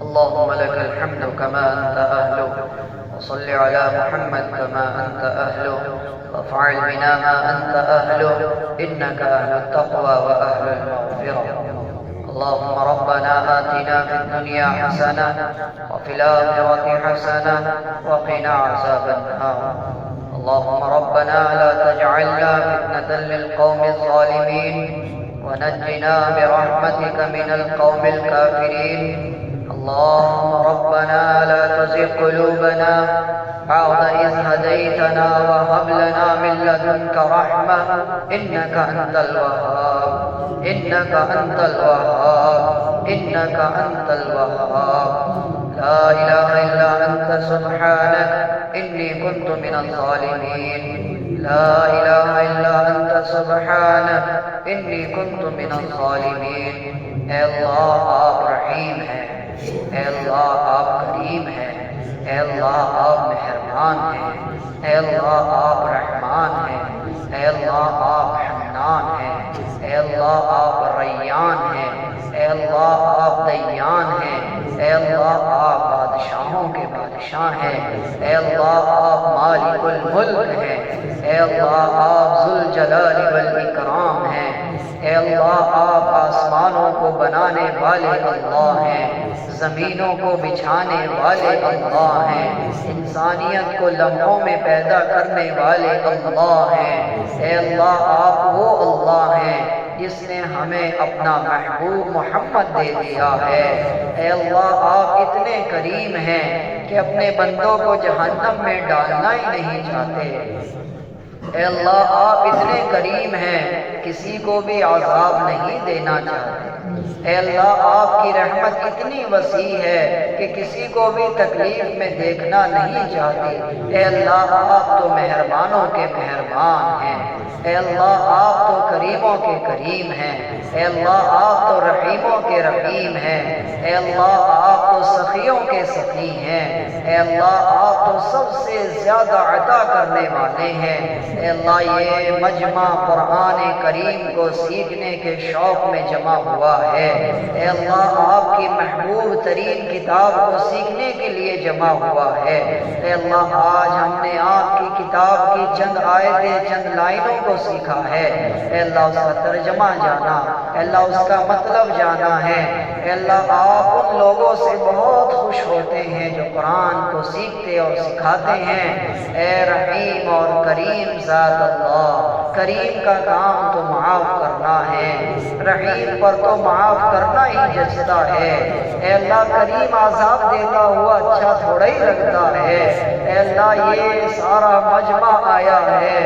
اللهم لك الحمد كما أنت أهله، وصل على محمد كما أنت أهله، وافعل بنا ما أنت أهله، إنك أهل التقوى وأهل المغفرة. اللهم ربنا آتنا في الدنيا حسنة وفي الآخرة حسنة وقنا عذاب النار. اللهم ربنا لا تجعلنا فتنة للقوم الظالمين، ونجنا برحمتك من القوم الكافرين. اللهم ربنا لا تزغ قلوبنا بعد إذ هديتنا، وهب لنا من لدنك رحمة، إنك أنت الوهاب، إنك أنت الوهاب، إنك أنت الوهاب. لا إله إلا أنت سبحانك إني كنت من الظالمين. لا إله إلا أنت سبحانك إني كنت من الظالمين. اے اللہ آپ رحیم ہیں، اے اللہ آپ کریم ہیں، اے اللہ آپ مہربان ہیں، اے اللہ آپ رحمان ہیں، اے اللہ آپ حنان ہیں، اے اللہ آپ ریان ہیں، اے اللہ آپ دیان ہیں، اے اللہ آپ بادشاہوں کے بادشاہ ہیں، اے اللہ آپ مالک الملک ہیں، اے اللہ آپ ذوالجلال والاکرام ہیں، اے اللہ آپ آسمانوں کو بنانے والے اللہ ہیں، زمینوں کو بچھانے والے اللہ ہیں، انسانیت کو لمحوں میں پیدا کرنے والے اللہ ہیں۔ اے اللہ آپ وہ اللہ ہیں جس نے ہمیں اپنا محبوب محمد دے دیا ہے۔ اے اللہ آپ اتنے کریم ہیں کہ اپنے بندوں کو جہنم میں ڈالنا ہی نہیں چاہتے۔ اے اللہ آپ اتنے کریم ہیں، کسی کو بھی عذاب نہیں دینا چاہتے۔ اے اللہ آپ کی رحمت اتنی وسیع ہے کہ کسی کو بھی تکلیف میں دیکھنا نہیں چاہتے۔ اے اللہ آپ تو مہربانوں کے مہربان ہیں۔ اے اللہ آپ تو کریموں کے کریم ہیں، اے اللہ آپ تو رحیموں کے رحیم ہیں، اے اللہ آپ تو سخیوں کے سخی ہیں، اے اللہ آپ تو سب سے زیادہ عطا کرنے والے ہیں۔ اے اللہ یہ مجمع قرآن کریم کو سیکھنے کے شوق میں جمع ہوا ہے، اے اللہ آپ کی محبوب ترین کتاب کو سیکھنے کے لیے جمع ہوا ہے۔ اے اللہ آج ہم نے آپ کی کتاب کی چند آیتیں چند لائنوں کو سیکھا ہے، اے اللہ اس کا ترجمہ جانا، اے اللہ اس کا مطلب جانا ہے۔ اے اللہ آپ ان لوگوں سے بہت خوش ہوتے ہیں جو قرآن کو سیکھتے اور سکھاتے ہیں۔ اے رحیم اور کریم ذات اللہ، کریم کا کام تو معاف کرنا ہے، رحیم پر تو معاف کرنا ہی جچتا ہے۔ اے اللہ کریم عذاب دیتا ہوا اچھا تھوڑا ہی لگتا ہے۔ اے اللہ یہ سارا مجمع آیا ہے،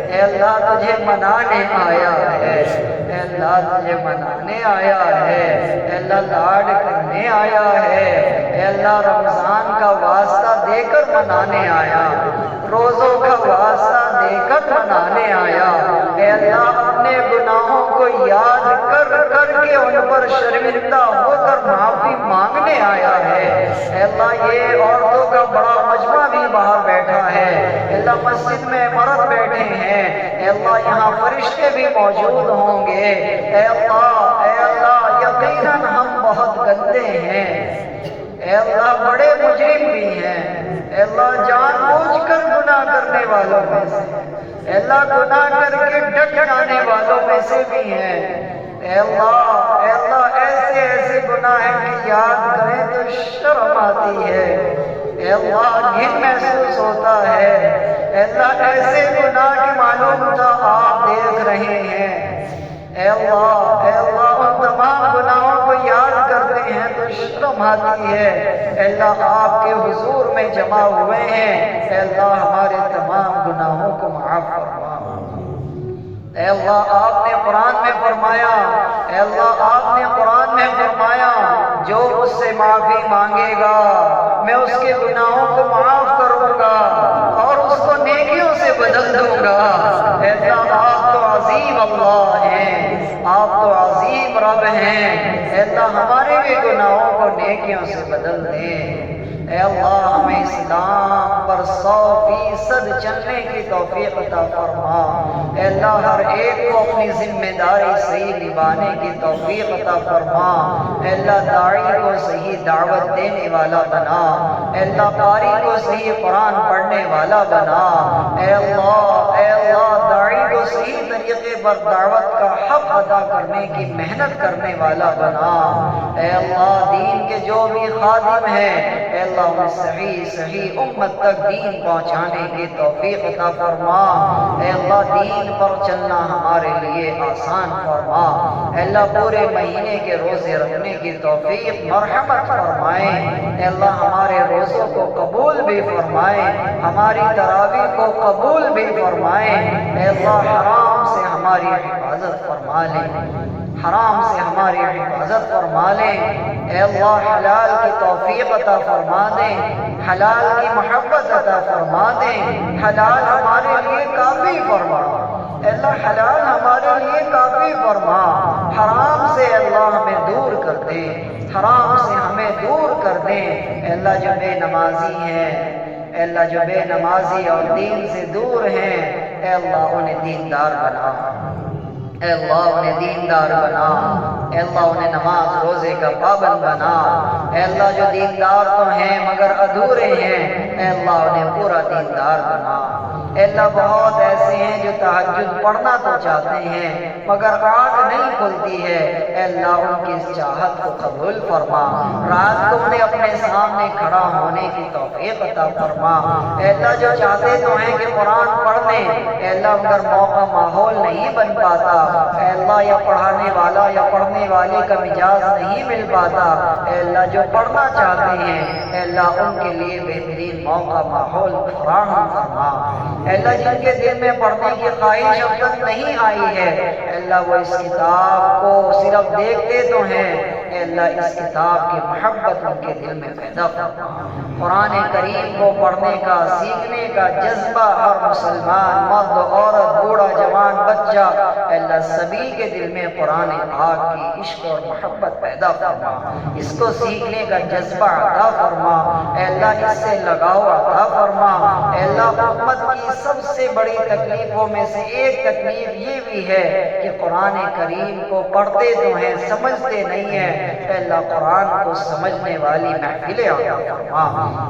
اے اللہ تجھے منانے آیا ہے، اے اللہ تجھے منانے آیا ہے، اے اللہ لاڈ کرنے آیا ہے، اے اللہ رمضان کا واسطہ دے کر منانے آیا، روزوں کا واسطہ دے کر منانے آیا۔ اے اللہ اپنے گناہوں کو یاد کر کر کے ان پر شرمندہ ہو کر معافی مانگنے آیا ہے۔ اے اللہ یہ عورتوں کا بڑا مجمع بھی باہر بیٹھا ہے، اے اللہ مسجد میں مرد بیٹھے ہیں، اے اللہ یہاں فرشتے بھی موجود ہوں گے۔ اے اللہ یقیناً ہم بہت گندے ہیں، اے اللہ بڑے مجرم بھی ہیں، اے اللہ جان بوجھ کر گناہ کرنے والوں میں سے، اے اللہ گناہ کر کے ڈٹ جانے والوں میں سے بھی ہیں۔ اے اللہ ایسے ایسے گناہ ہیں کہ یاد کریں تو شرم آتی ہے، اے اللہ گھن محسوس ہوتا ہے۔ اے اللہ ایسے گناہ کی معلوم تھا آپ دیکھ رہے ہیں۔ اے اللہ ان تمام گناہوں کو یاد کرتے ہیں تو شرم آتی ہے۔ اے اللہ آپ کے حضور میں جمع ہوئے ہیں، اے اللہ ہمارے تمام گناہوں کو معاف فرما۔ اے اللہ آپ نے قرآن میں فرمایا، اے اللہ آپ نے قرآن میں فرمایا جو مجھ سے معافی مانگے گا میں اس کے گناہوں کو معاف کروں گا اور اس کو نیکیوں سے بدل دوں گا۔ اے اللہ آپ تو عظیم اللہ ہیں، آپ تو عظیم رب ہیں، اے اللہ ہمارے بھی گناہوں کو نیکیوں سے بدل دیں۔ اے اللہ ہمیں اسلام پر 100% چلنے کی توفیق عطا فرما۔ اے اللہ ہر ایک کو اپنی ذمہ داری صحیح نبھانے کی توفیق عطا فرما۔ اے اللہ داعی کو صحیح دعوت دینے والا بنا، اے اللہ قاری کو صحیح قرآن پڑھنے والا بنا۔ اے اللہ داعی کو صحیح طریقے پر دعوت کا حق ادا کرنے کی محنت کرنے والا بنا۔ اے اللہ دین کے جو بھی خادم ہیں، اے اللہ انہیں صحیح امت تک دین پہنچانے کی توفیق عطا فرما۔ اے اللہ دین پر چلنا ہمارے لیے آسان فرما۔ اے اللہ پورے مہینے کے روزے رکھنے کی توفیق مرحمت فرمائیں۔ اے اللہ ہمارے روزوں کو قبول بھی فرمائیں، ہماری تراویح کو قبول بھی فرمائیں۔ اے اللہ حرام سے ہماری حفاظت فرما لیں، حرام سے ہماری حفاظت فرما لیں۔ اے اللہ حلال کی توفیق عطا فرما دیں، حلال کی محبت عطا فرما دیں، حلال ہمارے لیے کافی فرما۔ اے اللہ حلال ہمارے لیے کافی فرما، حرام سے اللہ ہمیں دور کر دے، حرام سے ہمیں دور کر دے۔ اے اللہ جو بے نمازی ہیں، اے اللہ جو بے نمازی اور دین سے دور ہیں، اے اللہ انہیں دیندار بنا، اے اللہ انہیں دیندار بنا، اے اللہ انہیں نماز روزے کا پابند بنا۔ اے اللہ جو دیندار تو ہیں مگر ادھورے ہیں، اے اللہ انہیں پورا دیندار بنا۔ اے اللہ بہت ایسے ہیں جو تہجد پڑھنا تو چاہتے ہیں مگر آنکھ نہیں کھلتی ہے، اے اللہ ان کی اس چاہت کو قبول فرما۔ رات کو انہیں اپنے سامنے کھڑا ہونے کی توفیق عطا فرما۔ اے اللہ جو چاہتے تو ہیں کہ قرآن پڑھ لیں، اے اللہ مگر موقع ماحول نہیں بن پاتا، اے اللہ یا پڑھانے والا یا پڑھنے والے کا مجاز نہیں مل پاتا، اے اللہ جو پڑھنا چاہتے ہیں اے اللہ ان کے لیے بہترین موقع ماحول فراہم فرما۔ اے اللہ جن کے دل میں پڑھنے کی خواہش اب تک نہیں آئی ہے، اے اللہ وہ اس کتاب کو صرف دیکھتے تو ہیں، اے اللہ اس کتاب کی محبت ان کے دل میں پیدا فرما۔ قرآن کریم کو پڑھنے کا سیکھنے کا جذبہ ہر مسلمان مرد عورت بوڑھا جوان بچہ اے اللہ سبھی کے دل میں قرآن پاک کی عشق اور محبت پیدا فرما، اس کو سیکھنے کا جذبہ عطا فرما، اے اللہ اس سے لگاؤ عطا فرما۔ اے اللہ امت کی سب سے بڑی تکلیفوں میں سے ایک تکلیف یہ بھی ہے کہ قرآن کریم کو پڑھتے تو ہیں سمجھتے نہیں ہیں، اے اللہ قرآن کو سمجھنے والی محفلیں عطا فرما،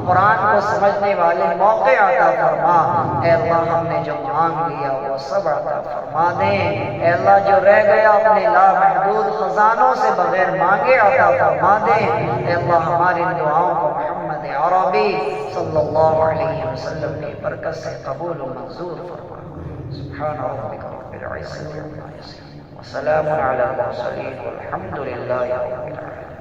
قرآن کو سمجھنے والے موقع عطا فرما۔ اے اللہ ہم نے جو مانگ لیا وہ سب عطا فرما دیں، اے اللہ جو رہ گیا اپنے لامحدود خزانوں سے بغیر مانگے عطا فرما دیں، اے اللہ ہماری دعاؤں کو محمد عربی صلی اللہ علیہ وسلم کی برکت سے قبول و منظور فرما۔ سبحان ربک رب العزة عما یصفون وسلام علی المرسلین والحمد للہ رب العالمین۔